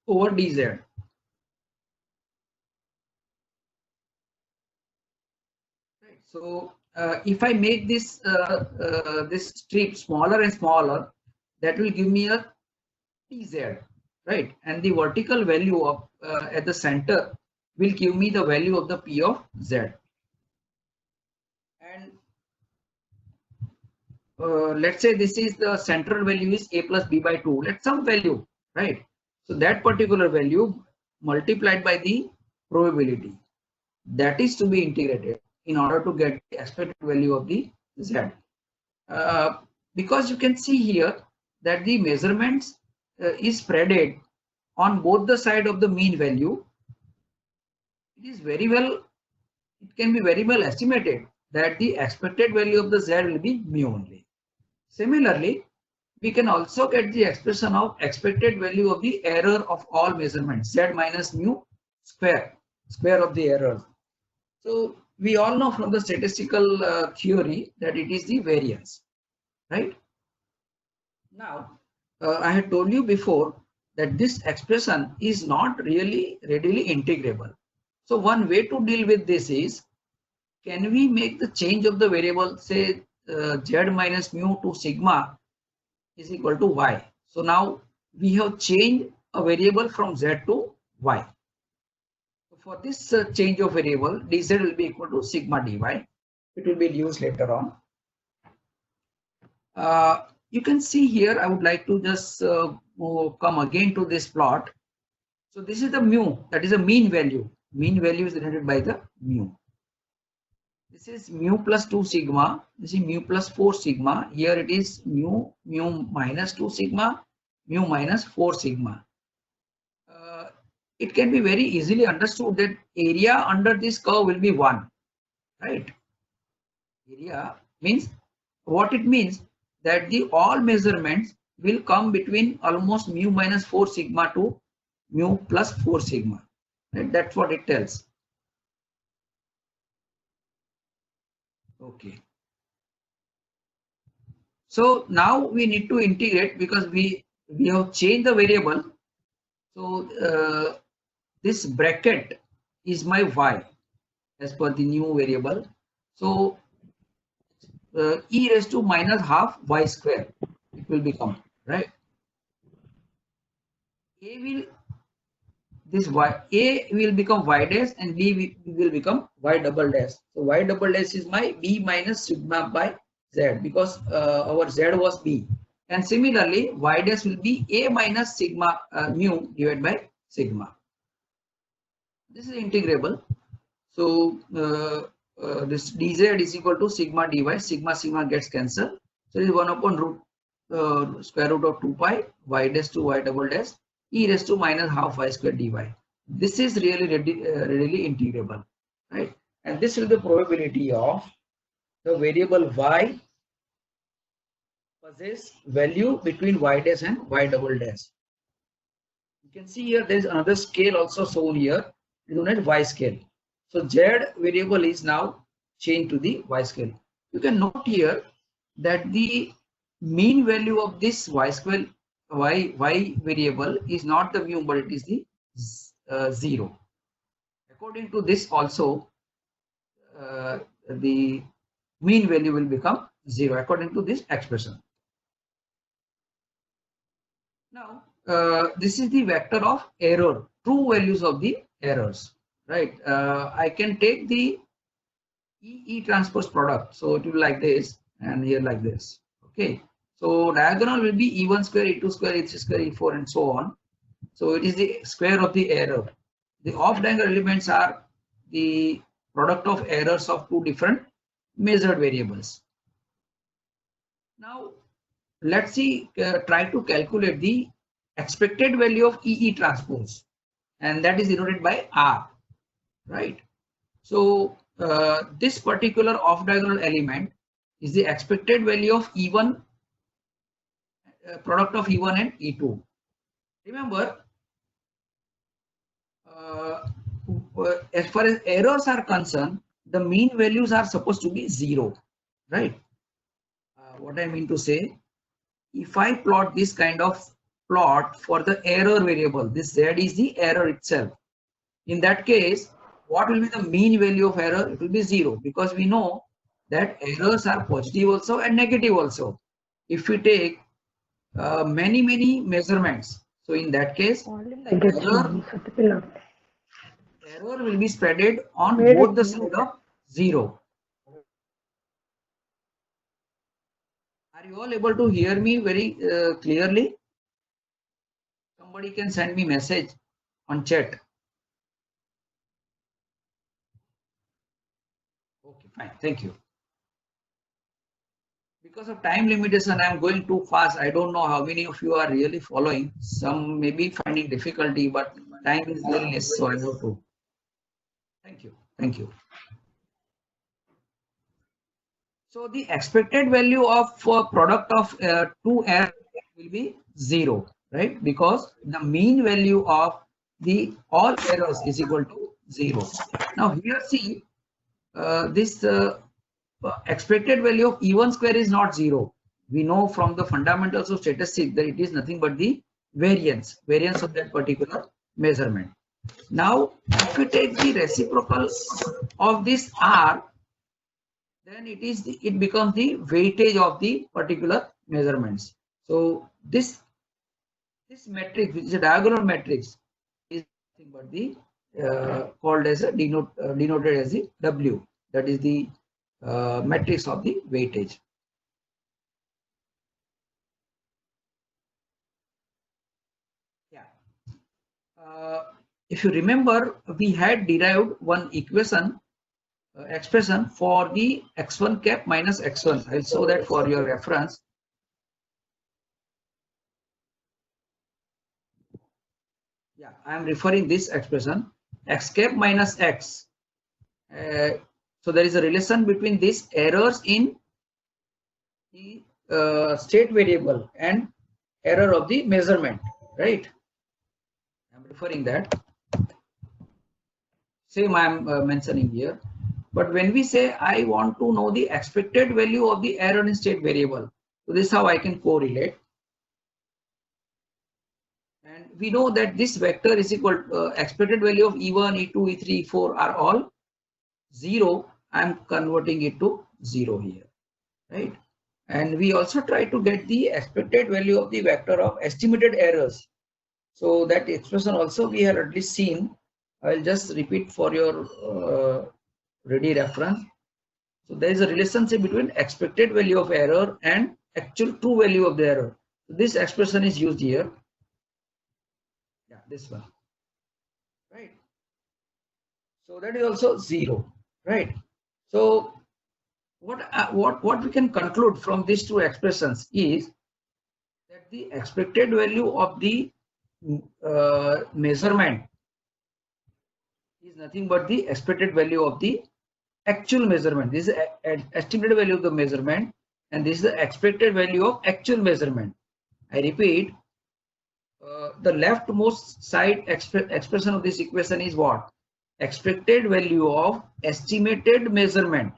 over dz. Right. So if I make this this strip smaller and smaller, that will give me a tz, right? And the vertical value of at the center will give me the value of the P of Z. And let's say this is the central value is A plus B by 2. Let's some value, right? So that particular value multiplied by the probability, that is to be integrated in order to get the expected value of the Z. Because you can see here that the measurements is spreaded on both the side of the mean value. It is very well, it can be very well estimated that the expected value of the Z will be mu only. Similarly, we can also get the expression of expected value of the error of all measurements, Z minus mu square of the error. So we all know from the statistical theory that it is the variance, right? Now, I had told you before that this expression is not really readily integrable. So one way to deal with this is, can we make the change of the variable, say Z minus mu to sigma is equal to Y. So now we have changed a variable from Z to y. So for this change of variable, dz will be equal to sigma dy. It will be used later on. You can see here, I would like to just come again to this plot. So this is the mu, that is a mean value. Mean value is denoted by the mu. This is mu plus 2 sigma. This is mu plus 4 sigma. Here it is mu minus 2 sigma, mu minus 4 sigma. It can be very easily understood that area under this curve will be 1, right? Area means, what it means, that the all measurements will come between almost mu minus 4 sigma to mu plus 4 sigma. Right? That's what it tells. Okay. So now we need to integrate, because we have changed the variable. So this bracket is my y as per the new variable. So e raised to minus half y square it will become, right? This a will become y dash and b will become y double dash. So y double dash is my b minus sigma by z, because our z was b, and similarly y dash will be a minus sigma mu divided by sigma. This is integrable. So this dz is equal to sigma dy. Sigma gets cancelled. So it is 1 upon root square root of 2 pi y dash to y double dash e raised to minus half y square dy. This is really readily integrable, right? And this is the probability of the variable y possess value between y dash and y double dash. You can see here there is another scale also shown here. It is known as y scale. So z variable is now changed to the y scale. You can note here that the mean value of this y square y variable is not the mu, but it is the 0. According to this also, the mean value will become 0 according to this expression. Now this is the vector of error, true values of the errors, right? I can take the E transpose product, so it will be like this and here like this. Okay, so diagonal will be E1 square, E2 square, E3 square, E4 and so on. So it is the square of the error. The off diagonal elements are the product of errors of two different measured variables. Now let's see, try to calculate the expected value of EE transpose, and that is denoted by R, right? So this particular off diagonal element is the expected value of E1, product of E1 and E2. Remember, as far as errors are concerned, the mean values are supposed to be 0, right? What I mean to say, if I plot this kind of plot for the error variable, this z is the error itself. In that case, what will be the mean value of error? It will be 0, because we know that errors are positive also and negative also. If we take many measurements, so in that case, error will be spreaded on both the side of 0. Are you all able to hear me very clearly? Somebody can send me message on chat. Okay, fine. Thank you. Because of time limitation, I am going too fast. I don't know how many of you are really following. Some may be finding difficulty, but time is really less, so I have to. Thank you. Thank you. So the expected value of product of two errors will be 0, right? Because the mean value of the all errors is equal to 0. Now here see, this expected value of E1 square is not 0. We know from the fundamentals of statistics that it is nothing but the variance of that particular measurement. Now if we take the reciprocal of this R, then it becomes the weightage of the particular measurements. So this matrix, which is a diagonal matrix, is nothing but the called as a denoted as the W. That is the matrix of the weightage. Yeah. If you remember, we had derived one equation expression for the x1 cap minus x1. I'll show that for your reference. Yeah, I am referring this expression x cap minus x. So there is a relation between these errors in the state variable and error of the measurement, right? I'm referring that. Same I am mentioning here. But when we say I want to know the expected value of the error in state variable, so this is how I can correlate. And we know that this vector is equal to expected value of E1, E2, E3, E4 are all 0. I am converting it to 0 here, right? And we also try to get the expected value of the vector of estimated errors. So that expression also we have already seen. I'll just repeat for your ready reference. So there is a relationship between expected value of error and actual true value of the error. So this expression is used here. Yeah, this one, right? So that is also 0, right? So what we can conclude from these two expressions is that the expected value of the measurement is nothing but the expected value of the actual measurement. This is estimated value of the measurement, and this is the expected value of actual measurement. I repeat, the leftmost side expression of this equation is what? Expected value of estimated measurement.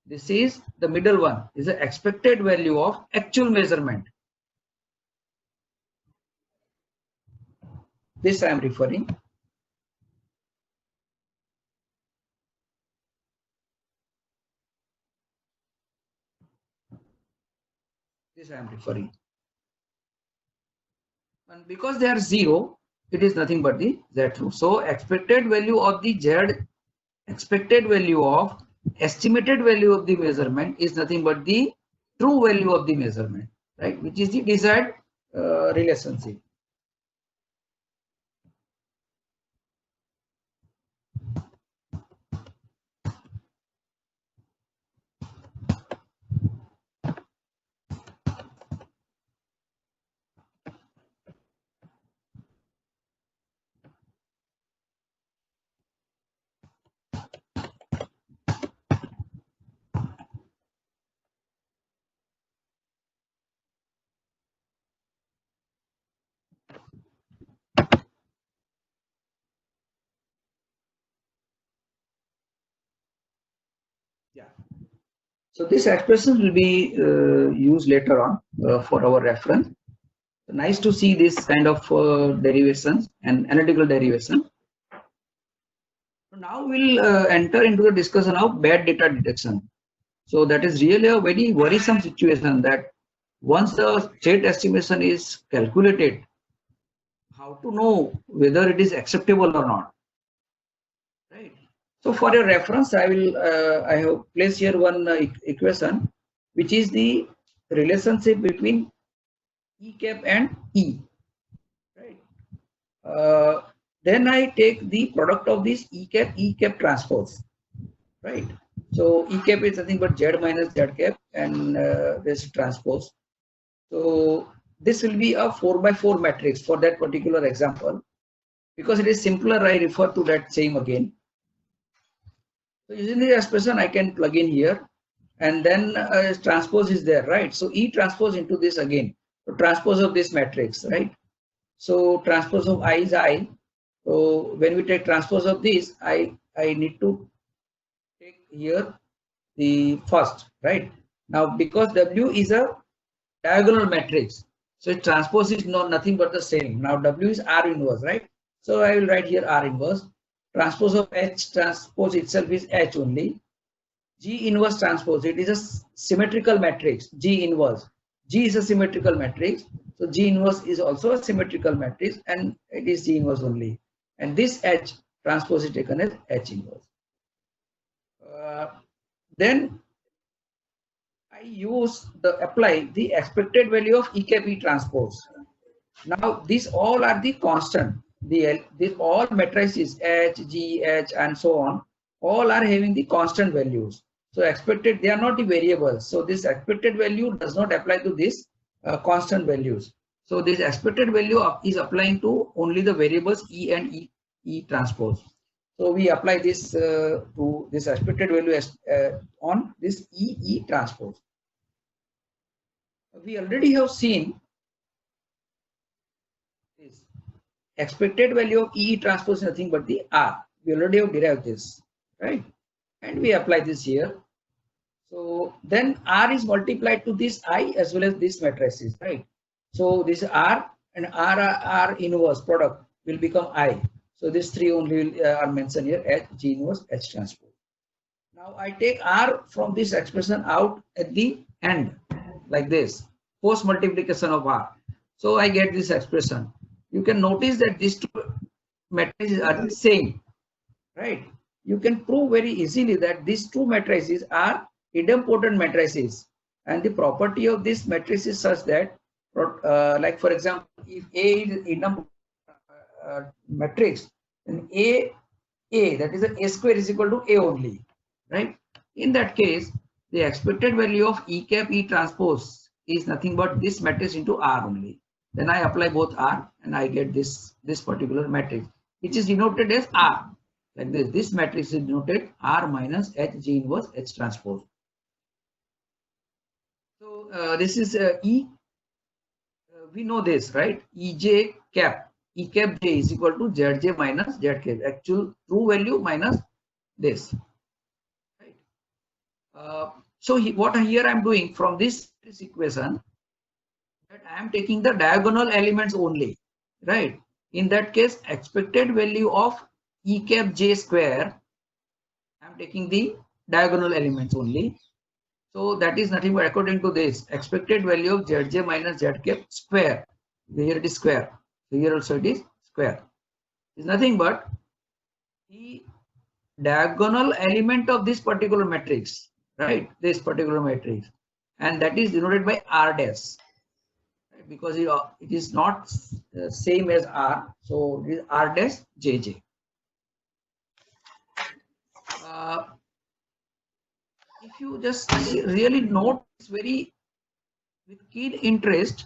This is the middle one, is the expected value of actual measurement. This I am referring. This I am referring. And because they are 0, it is nothing but the Z root. So expected value of the Z, expected value of estimated value of the measurement is nothing but the true value of the measurement, right? Which is the desired relationship. Yeah. So this expression will be used later on for our reference. Nice to see this kind of derivations and analytical derivation. So now we'll enter into the discussion of bad data detection. So that is really a very worrisome situation, that once the state estimation is calculated, how to know whether it is acceptable or not, right? So for your reference, I have placed here one equation, which is the relationship between E cap and E, right? Then I take the product of this E cap transpose, right? So E cap is nothing but Z minus Z cap, and this transpose. So this will be a 4x4 matrix for that particular example. Because it is simpler, I refer to that same again. So using the expression, I can plug in here, and then transpose is there, right? So E transpose into this again. So transpose of this matrix, right? So transpose of I is I. So when we take transpose of this, I need to take here the first, right? Now because W is a diagonal matrix, so transpose is nothing but the same. Now W is R inverse, right? So I will write here R inverse. Transpose of H transpose itself is H only. G inverse transpose, it is a symmetrical matrix. G inverse, G is a symmetrical matrix, so G inverse is also a symmetrical matrix, and it is G inverse only. and this H transpose is taken as H inverse. Then I use apply the expected value of E cap E transpose. Now these all are the constant. These all matrices H, G, H, and so on, all are having the constant values. So expected, they are not the variables. So this expected value does not apply to this constant values. So this expected value is applying to only the variables E and E transpose. So we apply this to this expected value as, on this E transpose. We already have seen this expected value of E transpose is nothing but the R. We already have derived this, right? And we apply this here. So then R is multiplied to this I as well as this matrices, right? So this R and R inverse product will become I. So these three only are mentioned here as G inverse H transpose. Now I take R from this expression out at the end like this, post multiplication of R. So I get this expression. You can notice that these two matrices are the same, right? You can prove very easily that these two matrices are idempotent matrices, and the property of this matrix is such that, like for example, if A is idempotent matrix, then A that is A square is equal to A only, right? In that case, the expected value of E cap E transpose is nothing but this matrix into R only. Then I apply both R and I get this particular matrix, which is denoted as R. Like this, this matrix is denoted R minus H G inverse H transpose. So this is E. We know this, right? EJ cap, E cap J is equal to ZJ minus Z cap, actual true value minus this. Right. So what here I am doing from this equation, that I am taking the diagonal elements only, right? In that case, expected value of E cap J square, I am taking the diagonal elements only. So that is nothing but according to this expected value of ZJ minus Z cap square. Here it is square. So here also it is square. It's nothing but the diagonal element of this particular matrix, right? This particular matrix, and that is denoted by R dash, right? Because it is not same as R. So it is R dash JJ. If you just really note this very with keen interest,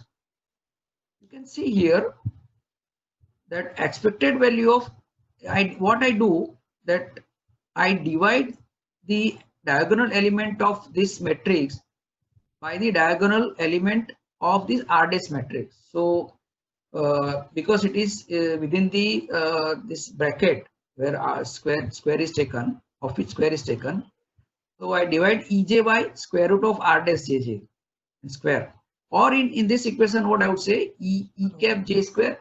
you can see here that expected value of what I do, that I divide the diagonal element of this matrix by the diagonal element of this R dash matrix. So because it is within the this bracket where R square is taken, of which square is taken. So I divide EJ by square root of R dash JJ square. Or in this equation, what I would say, E cap J square.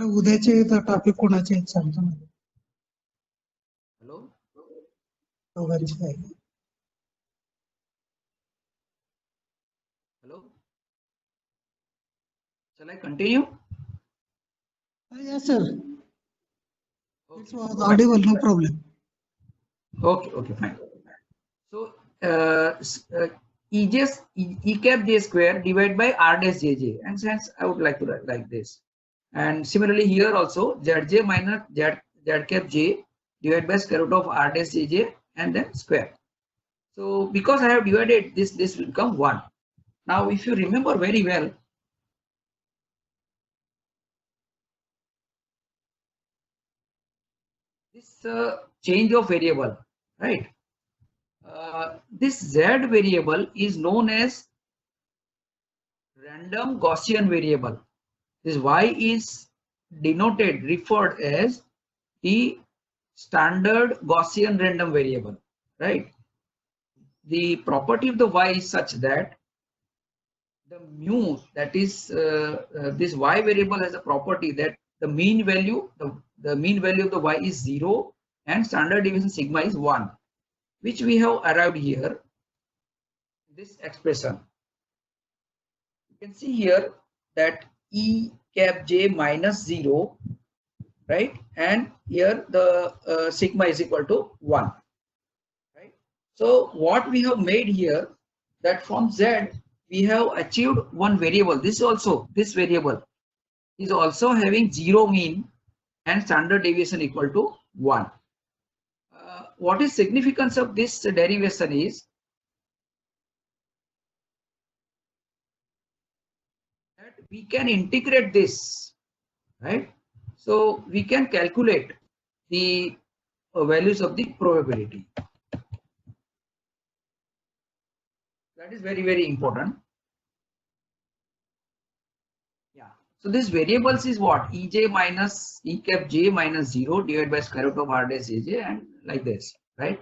उद्याचे topic कोणाचे आहेत सांगतो ना. Hello. दोघांचे आहे. Hello. Shall I continue? Yes, sir. Okay. It was audible, no problem. Okay, fine. So E cap J square divided by R dash JJ, and hence I would like to write like this. And similarly here also ZJ minus Z cap J divided by square root of R dash JJ and then square. So because I have divided this will become 1. Now if you remember very well, this change of variable, right? This Z variable is known as random Gaussian variable. This Y is referred as the standard Gaussian random variable, right? The property of the Y is such that the mu, that is this Y variable has a property that the mean value, the mean value of the Y is 0 and standard deviation sigma is 1, which we have arrived here, this expression. You can see here that E cap J minus 0 right? And here the sigma is equal to 1, right? So what we have made here, that from Z we have achieved one variable. This variable is also having 0 mean and standard deviation equal to 1. What is significance of this derivation is that we can integrate this, right? So we can calculate the values of the probability. That is very, very important. Yeah. So this variables is what? Ej minus E cap j minus 0 divided by square root of r dash jj, and like this, right?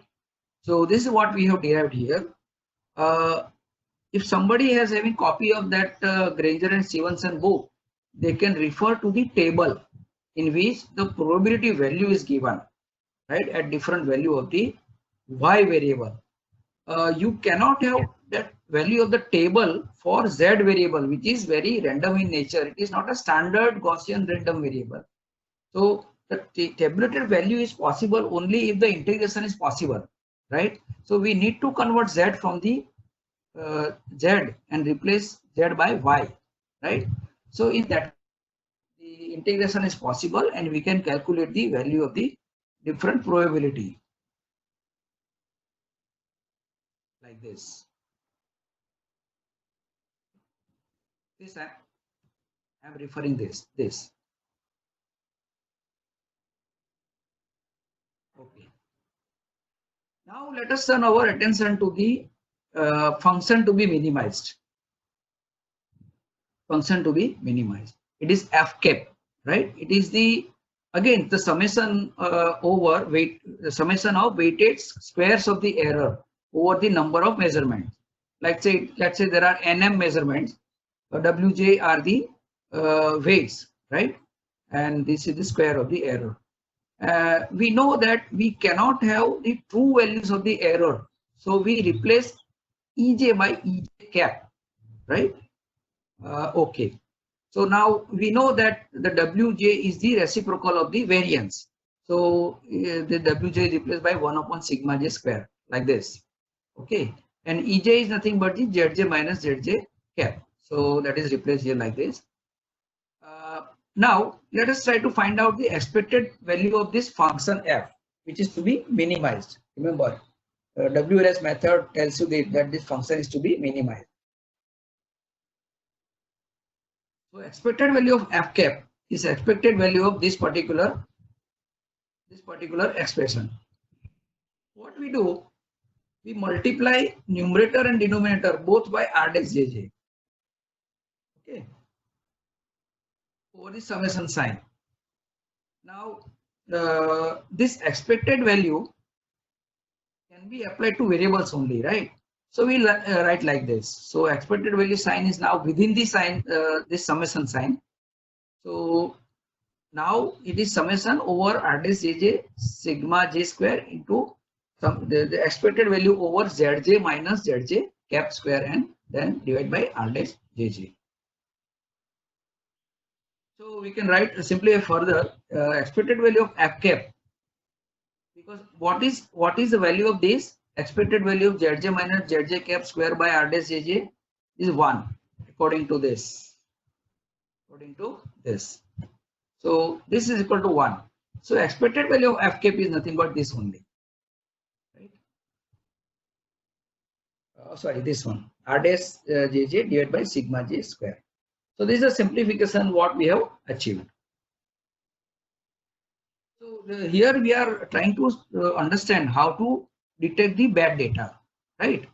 So this is what we have derived here. If somebody has having copy of that Granger and Stevenson book, they can refer to the table in which the probability value is given, right, at different value of the y variable. You cannot have that value of the table for z variable, which is very random in nature. It is not a standard Gaussian random variable. So the tabulated value is possible only if the integration is possible, right? So we need to convert z from the z and replace z by y, right? So in that, the integration is possible and we can calculate the value of the different probability like this. This I am referring this. Okay. Now let us turn our attention to the function to be minimized. Function to be minimized. It is f cap, right? It is the, again, the summation over the summation of weighted squares of the error over the number of measurements. Let's say there are nm measurements. Wj are the weights, right? And this is the square of the error. We know that we cannot have the true values of the error, so we replace Ej by Ej cap, right? Okay. So now we know that the Wj is the reciprocal of the variance. So the Wj is replaced by 1 upon sigma j square, like this. Okay. And Ej is nothing but the Zj minus Zj cap. So that is replaced here like this. Now let us try to find out the expected value of this function f, which is to be minimized. Remember, WLS method tells you that this function is to be minimized. So expected value of f cap is expected value of this particular expression. What we do, we multiply numerator and denominator both by r dash jj. Okay. Over the summation sign. Now this expected value can be applied to variables only, right? So we write like this. So expected value sign is now within the sign, this summation sign. So now it is summation over r dash jj sigma j square into the expected value over zj minus zj cap square, and then divide by r dash jj. So we can write simply further expected value of f cap, because what is the value of this? Expected value of zj minus zj cap square by r dash jj is 1 according to this. So this is equal to 1. So expected value of f cap is nothing but this only, right? Sorry, this one, r dash jj divided by sigma j square. So this is a simplification what we have achieved. So here we are trying to understand how to detect the bad data, right?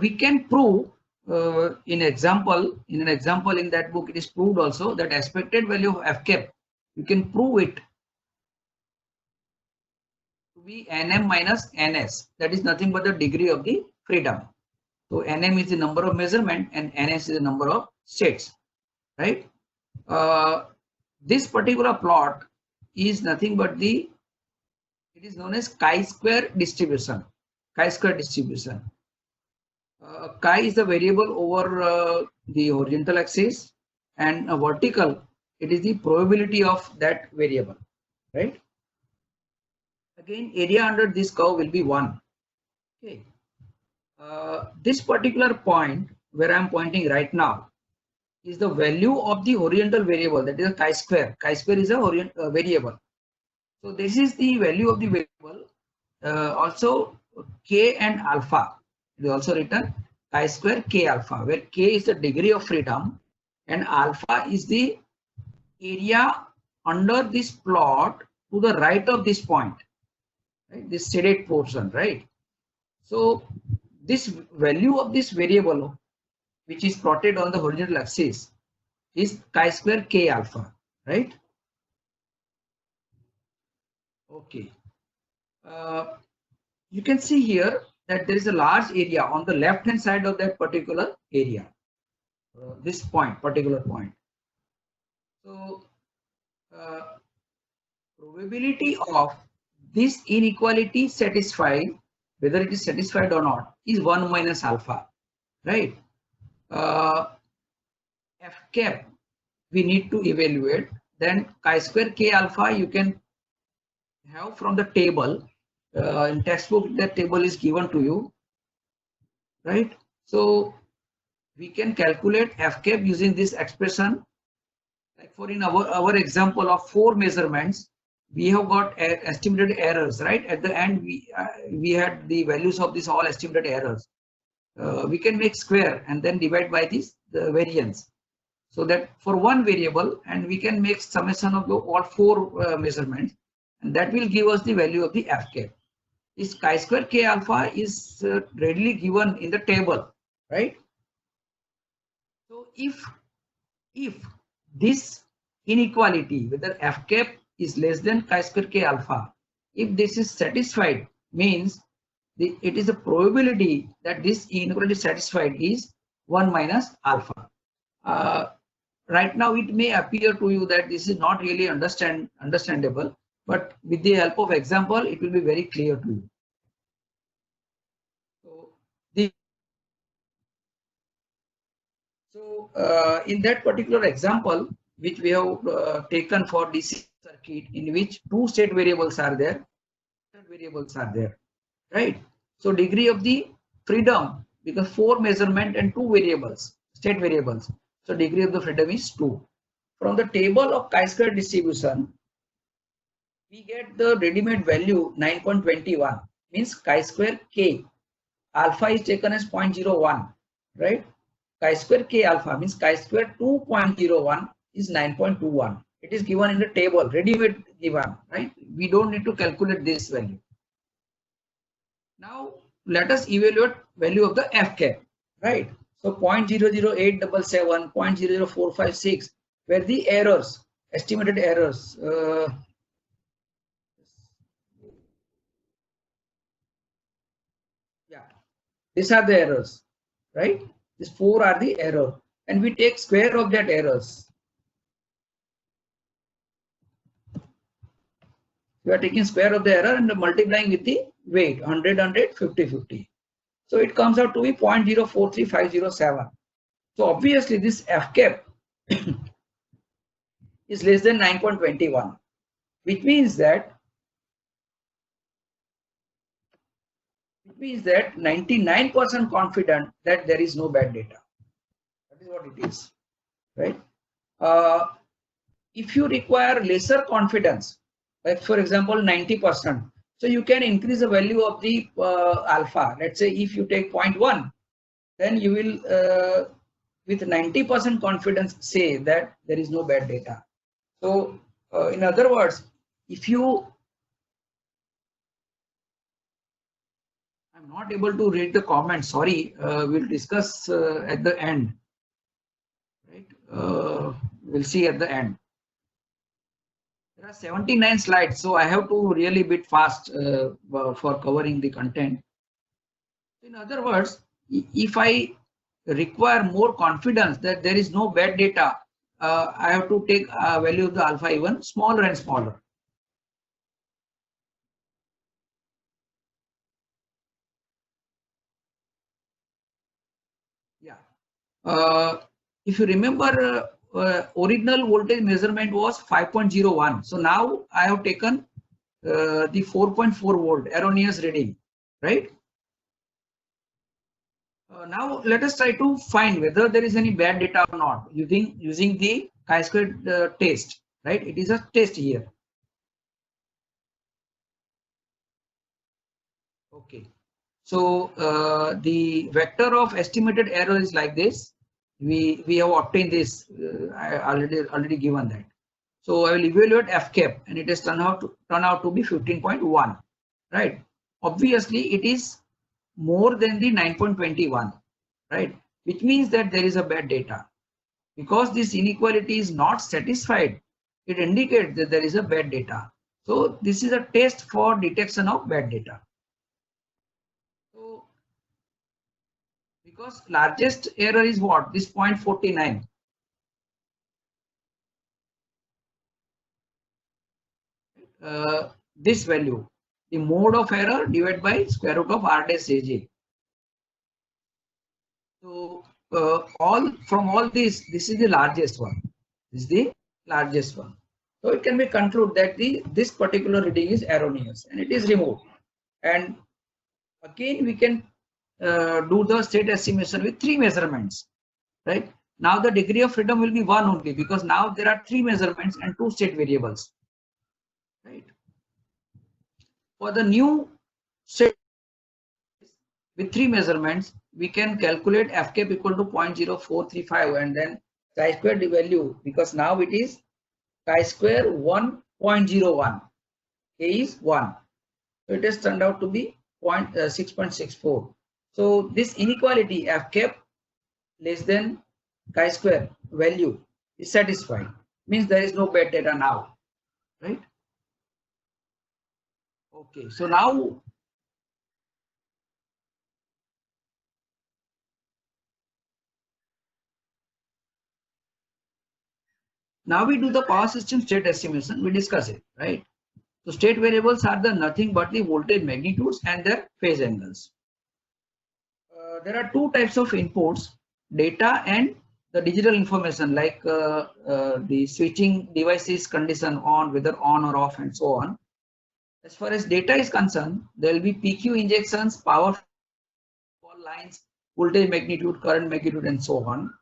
We can prove in an example in that book, it is proved also that expected value of f cap, you can prove it to be nm minus ns. That is nothing but the degree of the freedom. So nm is the number of measurement and ns is the number of states, right? This particular plot is nothing but it is known as chi-square distribution. Chi-square distribution. Chi is the variable over the horizontal axis, and vertical, it is the probability of that variable. right? Again, area under this curve will be 1. Okay. This particular point where I am pointing right now is the value of the horizontal variable, that is a chi-square. Chi-square is a variable. So this is the value of the variable. Also k and alpha. It is also written chi-square k alpha, where k is the degree of freedom and alpha is the area under this plot to the right of this point, right? This shaded portion, right? So this value of this variable, which is plotted on the horizontal axis, is chi-square k alpha, right? Okay. You can see here that there is a large area on the left hand side of that particular area, this particular point. So probability of this inequality satisfied, whether it is satisfied or not, is 1 minus alpha, right? F cap we need to evaluate. Then chi-square k alpha you can have from the table. In textbook, that table is given to you, right? So we can calculate F cap using this expression. Like for in our example of 4 measurements, we have got estimated errors, right? At the end, we had the values of these all estimated errors. We can make square and then divide by the variance. So that for one variable, and we can make summation of all 4 measurements, and that will give us the value of the F cap. This chi-square k alpha is readily given in the table, right? So if this inequality, whether F cap is less than chi-square k alpha, if this is satisfied, means it is a probability that this inequality satisfied is 1 minus alpha. Right now it may appear to you that this is not really understandable, but with the help of example it will be very clear to you. So in that particular example which we have taken for DC circuit, in which 2 state variables are there, right? So degree of the freedom, because 4 measurement and 2 variables, state variables, so degree of the freedom is 2. From the table of chi-square distribution, we get the ready-made value 9.21, means chi-square k alpha is taken as 0.01, right? Chi-square k alpha means chi-square 2.01 is 9.21. It is given in the table, ready-made given, right? We don't need to calculate this value. Now let us evaluate value of the F cap, right? So 0.008777, 0.00456, where the errors, estimated errors, yeah, these are the errors, right? These 4 are the error, and we take square of that errors. We are taking square of the error and multiplying with the weight, 100, 100, 50, 50. So it comes out to be 0.043507. So obviously this F cap is less than 9.21, which means that 99% confident that there is no bad data. That is what it is, right? If you require lesser confidence, like for example 90%, so you can increase the value of the alpha. Let's say if you take 0.1, then you will with 90% confidence say that there is no bad data. So in other words, if you, I'm not able to read the comments, sorry, we'll discuss at the end, right? We'll see at the end. There are 79 slides, so I have to really bit fast for covering the content. In other words, if I require more confidence that there is no bad data, I have to take a value of the alpha even smaller and smaller. Yeah. If you remember original voltage measurement was 5.01. So now I have taken the 4.4 volt erroneous reading, right? Now let us try to find whether there is any bad data or not using the chi-square test, right? It is a test here. Okay. So the vector of estimated error is like this. We have obtained this. I already given that. So I will evaluate f cap, and it has turned out to be 15.1, right? Obviously, it is more than the 9.21, right? Which means that there is a bad data. Because this inequality is not satisfied, it indicates that there is a bad data. So this is a test for detection of bad data. So because largest error is what? This 0.49. This value, the mode of error divided by square root of r dash aj. So from all these, this is the largest one. This is the largest one. So it can be concluded that this particular reading is erroneous and it is removed. And again, we can do the state estimation with 3 measurements, right? Now the degree of freedom will be 1 only, because now there are 3 measurements and 2 state variables, right? For the new state with 3 measurements, we can calculate f cap equal to 0.0435 and then chi-square the value, because now it is chi-square 1.01, k is 1. So it has turned out to be 6.64. So this inequality f cap less than chi-square value is satisfied. Means there is no bad data now, right? Okay, so now we do the power system state estimation. We discuss it, right? So state variables are the nothing but the voltage magnitudes and their phase angles. There are 2 types of inputs: data and the digital information, like the switching devices condition on, whether on or off, and so on. As far as data is concerned, there will be PQ injections, power lines, voltage magnitude, current magnitude, and so on.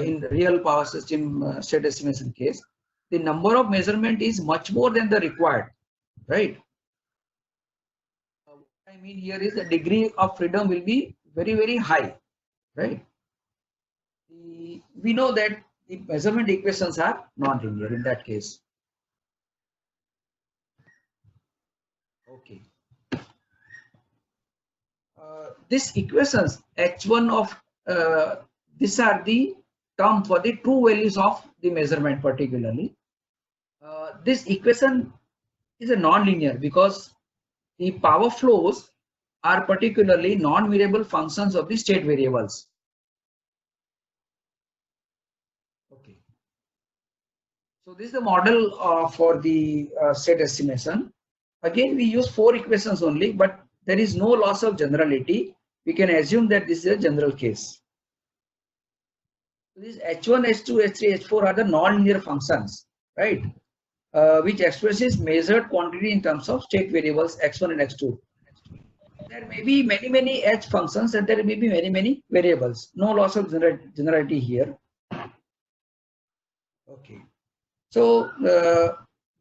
In the real power system state estimation case, the number of measurement is much more than the required, right? What I mean here is the degree of freedom will be very, very high, right? We know that the measurement equations are non-linear in that case. Okay. This equations H1 of these are the term for the true values of the measurement particularly. This equation is a non-linear because the power flows are particularly non-variable functions of the state variables. Okay. So this is the model for the state estimation. Again, we use 4 equations only, but there is no loss of generality. We can assume that this is a general case. So these H1, H2, H3, H4 are the non-linear functions, right? Which expresses measured quantity in terms of state variables X1 and X2. There may be many H functions and there may be many variables. No loss of generality here. Okay. So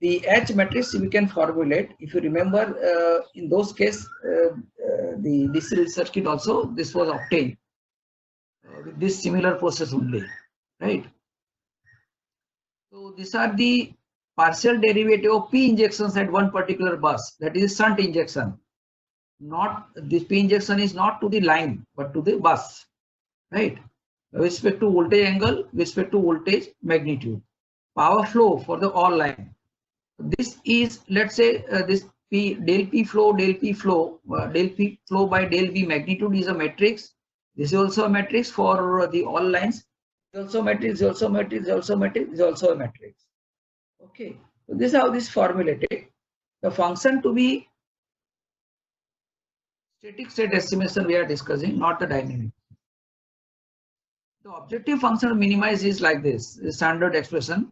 the H matrix we can formulate. If you remember, in those cases, the DC circuit also this was obtained with this similar process only, right? So these are the partial derivative of P injections at one particular bus, that is shunt injection. Not this P injection is not to the line but to the bus, right? With respect to voltage angle, with respect to voltage magnitude, power flow for the all line. This is, let's say, this P del P flow by del V magnitude is a matrix. This is also a matrix for the all lines. Also matrix, also matrix, also matrix, is also a matrix. Okay, so this is how this is formulated. The function to be static state estimation we are discussing, not the dynamic. The objective function to minimize is like this. The standard expression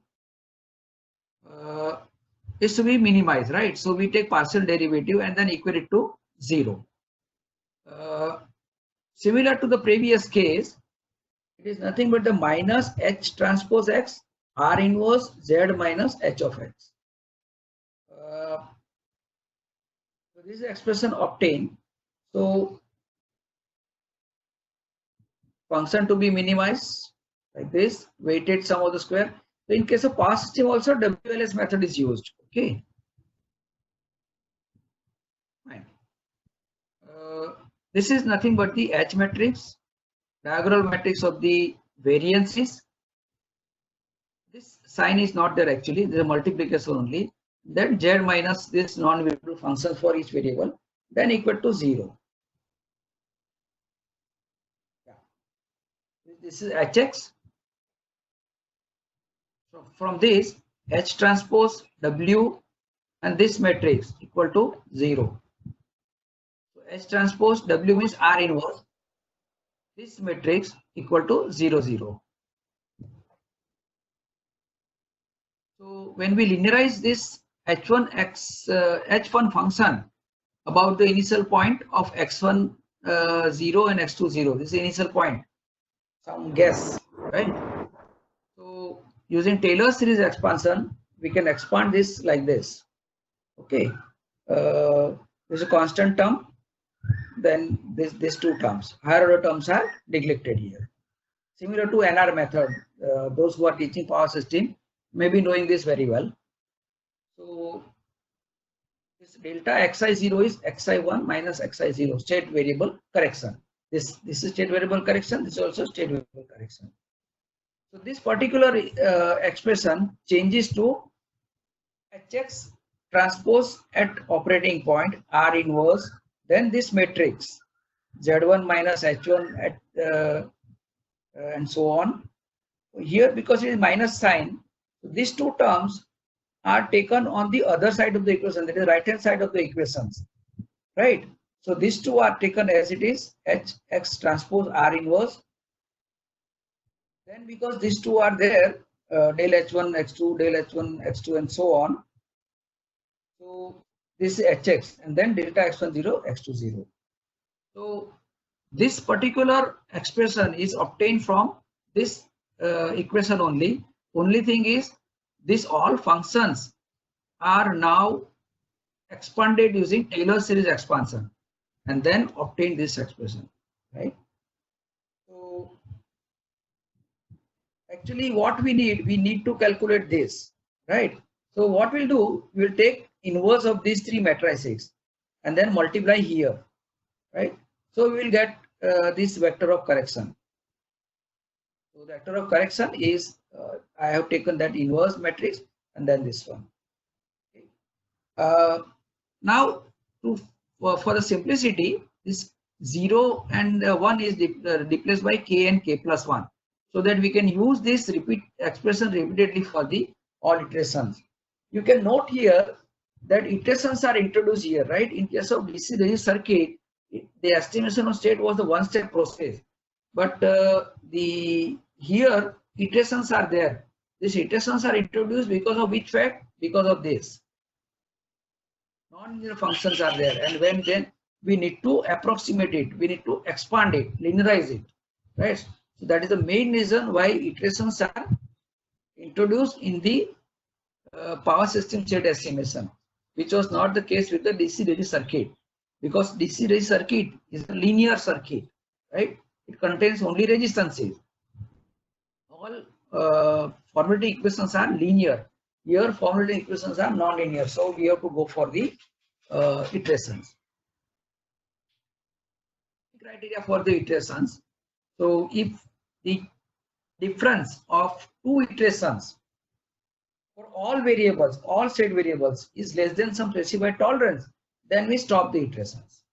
is to be minimized, right? So we take partial derivative and then equate it to 0. Similar to the previous case, it is nothing but the minus H transpose X R inverse Z minus H of X. So this is the expression obtained. So function to be minimized like this, weighted sum of the square. So in case of power system also WLS method is used. Okay. Fine. This is nothing but the H matrix, diagonal matrix of the variances. This sign is not there actually, there is a multiplication only. Then Z minus this non-variable function for each variable, then equal to 0. Yeah. This is Hx. So from this, H transpose W and this matrix equal to 0. So H transpose W means R inverse. This matrix equal to 0, 0. So when we linearize this H1 function about the initial point of x1 0 and x2 0, this is the initial point, some guess, right? So using Taylor series expansion, we can expand this like this. Okay, this is a constant term. Then these two terms, higher order terms are neglected here. Similar to NR method, those who are teaching power system may be knowing this very well. So this delta xi0 is xi1 minus xi0, state variable correction. This is state variable correction. This is also state variable correction. So this particular expression changes to Hx transpose at operating point R inverse. Then this matrix Z1 minus H1 at and so on. Here, because it is minus sign, these two terms are taken on the other side of the equation, that is right hand side of the equations, right? So these two are taken as it is, Hx transpose R inverse. Then because these two are there, del H1 X2, del H1 X2 and so on. So this is Hx and then delta x1 0, x2 0. So this particular expression is obtained from this equation only. Only thing is, these all functions are now expanded using Taylor series expansion and then obtain this expression, right? So actually what we need to calculate this, right? So what we'll do, we'll take inverse of these three matrices and then multiply here, right? So we will get this vector of correction. So the vector of correction is, I have taken that inverse matrix and then this one. Okay. Now, for the simplicity, this 0 and 1 is replaced by k and k plus 1, so that we can use this expression repeatedly for the all iterations. You can note here that iterations are introduced here, right? In case of DC resist circuit, the estimation of state was the one-step process, but here iterations are there. These iterations are introduced because of which fact? Because of this. Non-linear functions are there, and when then we need to approximate it, we need to expand it, linearize it, right? So that is the main reason why iterations are introduced in the power system state estimation, which was not the case with the DC resist circuit, because DC resist circuit is a linear circuit, right? It contains only resistances. All formality equations are linear. Here formality equations are non-linear, so we have to go for the iterations. Criteria for the iterations. So if the difference of two iterations for all variables, all state variables is less than some specified tolerance, then we stop the iterations.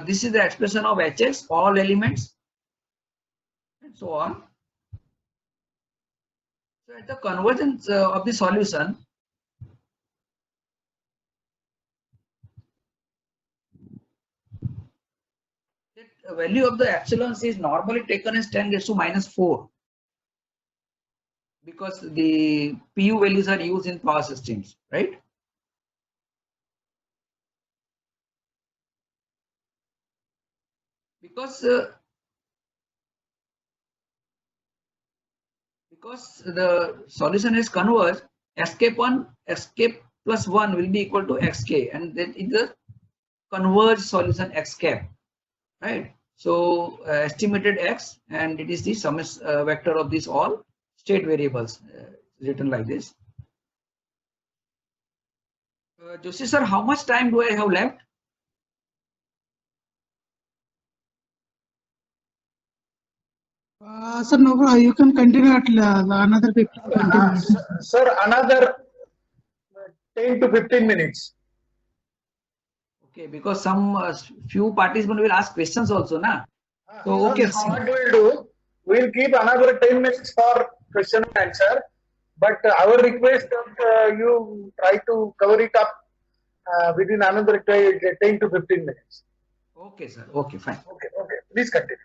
This is the expression of Hx, all elements, and so on. So at the convergence of the solution, the value of the epsilon is normally taken as 10 raised to minus 4 because the PU values are used in power systems, right? Because the solution is converged, escape 1, escape plus 1 will be equal to xk, and that is the converged solution x cap, right? So estimated x, and it is the sum vector of these all state variables, written like this. Joshi sir, how much time do I have left? Sir, no problem. You can continue at another 15 20 minutes. Sir, another 10 to 15 minutes. Okay, because some few participants will ask questions also, na? So okay. So what we'll do, we'll keep another 10 minutes for question and answer. But our request that you try to cover it up within another 10 to 15 minutes. Okay, sir. Okay, fine. Okay. Please continue.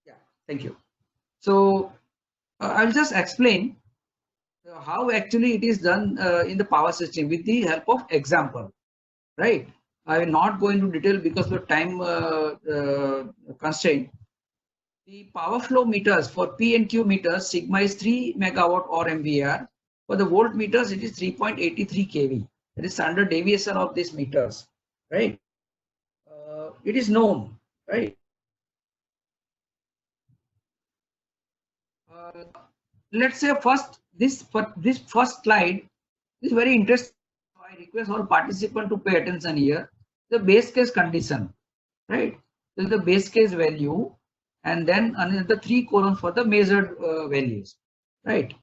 Yeah, thank you. So I'll just explain how actually it is done in the power system with the help of example, right? I will not go into detail because of time constraint. The power flow meters for P and Q meters, sigma is 3 megawatt or MVAR. For the voltmeters, it is 3.83 kV. That is standard deviation of these meters, right? It is known, right? Let's say this first slide is very interesting. I request all participants to pay attention here. The base case condition, right? This is the base case value, and then another 3 columns for the measured values, right?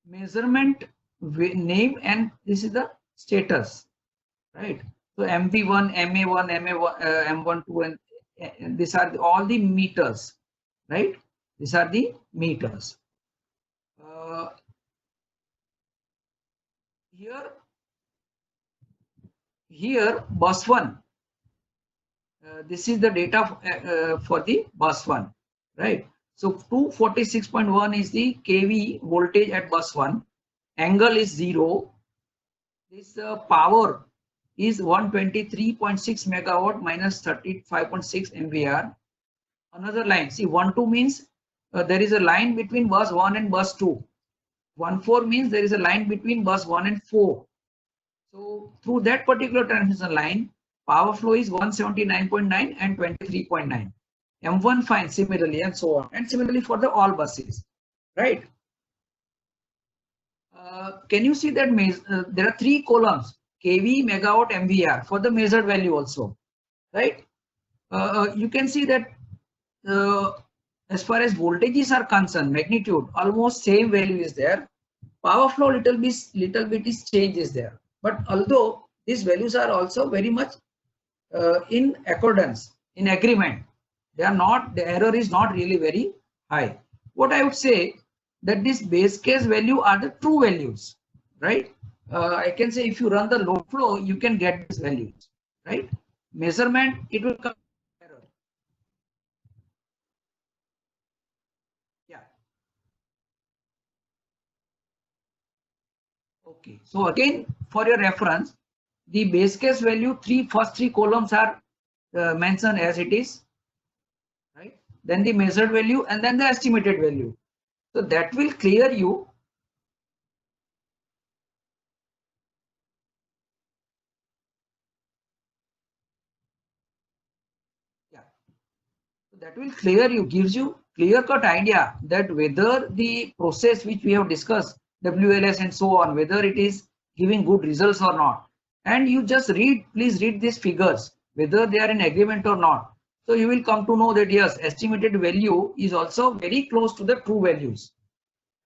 Measurement name, and this is the status, right? So MV1, MA1, M1, 2, and these are all the meters, right? These are the meters. Here bus 1, this is the data for the bus 1, right? So 246.1 is the kV voltage at bus 1, angle is 0, this power is 123.6 megawatt minus 35.6 MVAR. Another line, see 1-2 means there is a line between bus 1 and bus 2. 1-4 means there is a line between bus 1 and 4. So through that particular transmission line, power flow is 179.9 and 23.9. M1 fine similarly, and so on, and similarly for the all buses, right? Can you see that there are 3 columns, kV, megawatt, MVAR for the measured value also, right? You can see that as far as voltages are concerned, magnitude almost same value is there. Power flow little bit is change is there, but although these values are also very much in accordance, in agreement, they are not, the error is not really very high. What I would say that this base case value are the true values, right? I can say if you run the load flow, you can get these values, right? Measurement, it will come error. Yeah. Okay. So again, for your reference, the base case value, first three columns are mentioned as it is, right? Then the measured value, and then the estimated value. So that will clear you. Yeah. So that will clear you, gives you clear-cut idea that whether the process which we have discussed, WLS and so on, whether it is giving good results or not. And you just read, please read these figures, whether they are in agreement or not. So you will come to know that yes, estimated value is also very close to the true values,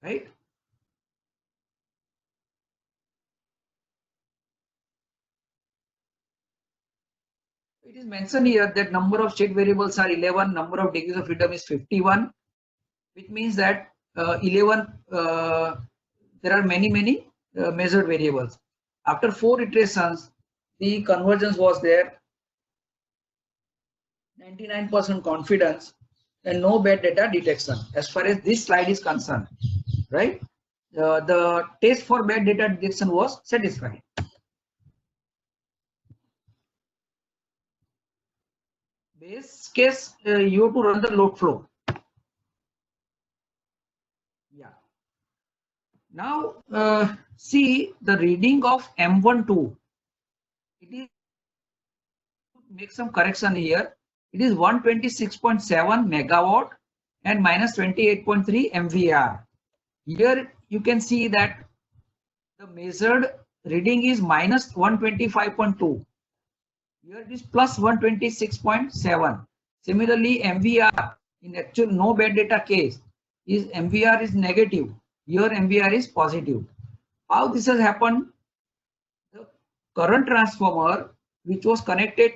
right? It is mentioned here that number of state variables are 11, number of degrees of freedom is 51, which means that 11, there are many measured variables. After 4 iterations, the convergence was there. 99% confidence and no bad data detection as far as this slide is concerned, right? The test for bad data detection was satisfied. Base case, you have to run the load flow. Yeah. Now see the reading of M12. It is, make some correction here. It is 126.7 megawatt and minus 28.3 MVAR. Here you can see that the measured reading is minus 125.2. Here it is plus 126.7. Similarly, MVR in actual no bad data case is MVR is negative. Here MVR is positive. How this has happened? The current transformer which was connected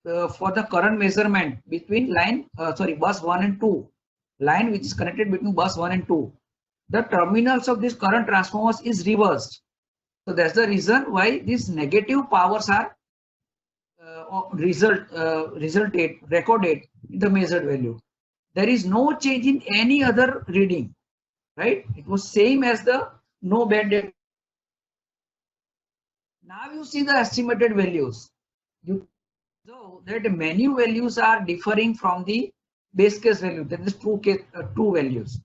for the current measurement between bus 1 and 2, line which is connected between bus 1 and 2, the terminals of this current transformers is reversed. So that's the reason why these negative powers are recorded in the measured value. There is no change in any other reading, right? It was same as the no bad data. Now you see the estimated values. So that many values are differing from the base case value, that is true values,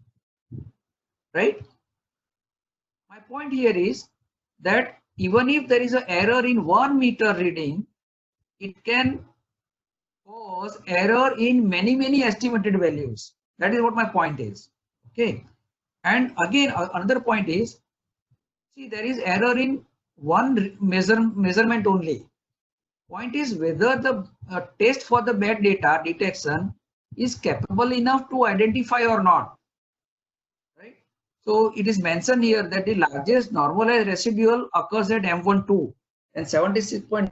right? My point here is that even if there is an error in 1 meter reading, it can cause error in many estimated values. That is what my point is. Okay. And again, another point is, see, there is error in one measurement only. Point is whether the test for the bad data detection is capable enough to identify or not, right? So it is mentioned here that the largest normalized residual occurs at M12 and 76 point,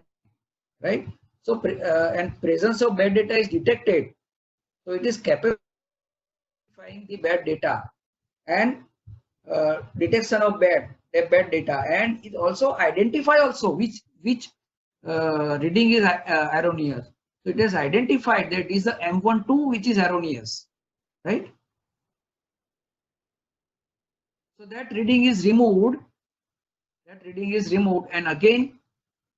right? So and presence of bad data is detected, so it is capable of identifying the bad data and detection of bad data, and it also identify also which reading is erroneous. So it is identified that it is the M12 which is erroneous, right? So that reading is removed. And again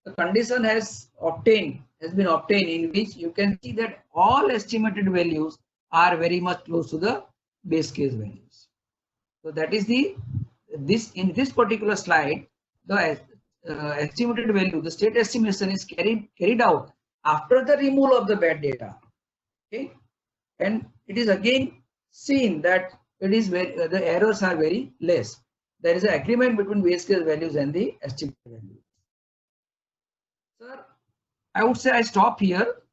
the condition has been obtained in which you can see that all estimated values are very much close to the base case values. So that is in this particular slide, the estimated value, the state estimation is carried out after the removal of the bad data. Okay, and it is again seen that it is the errors are very less. There is an agreement between base case values and the estimated values. Sir, I would say I stop here.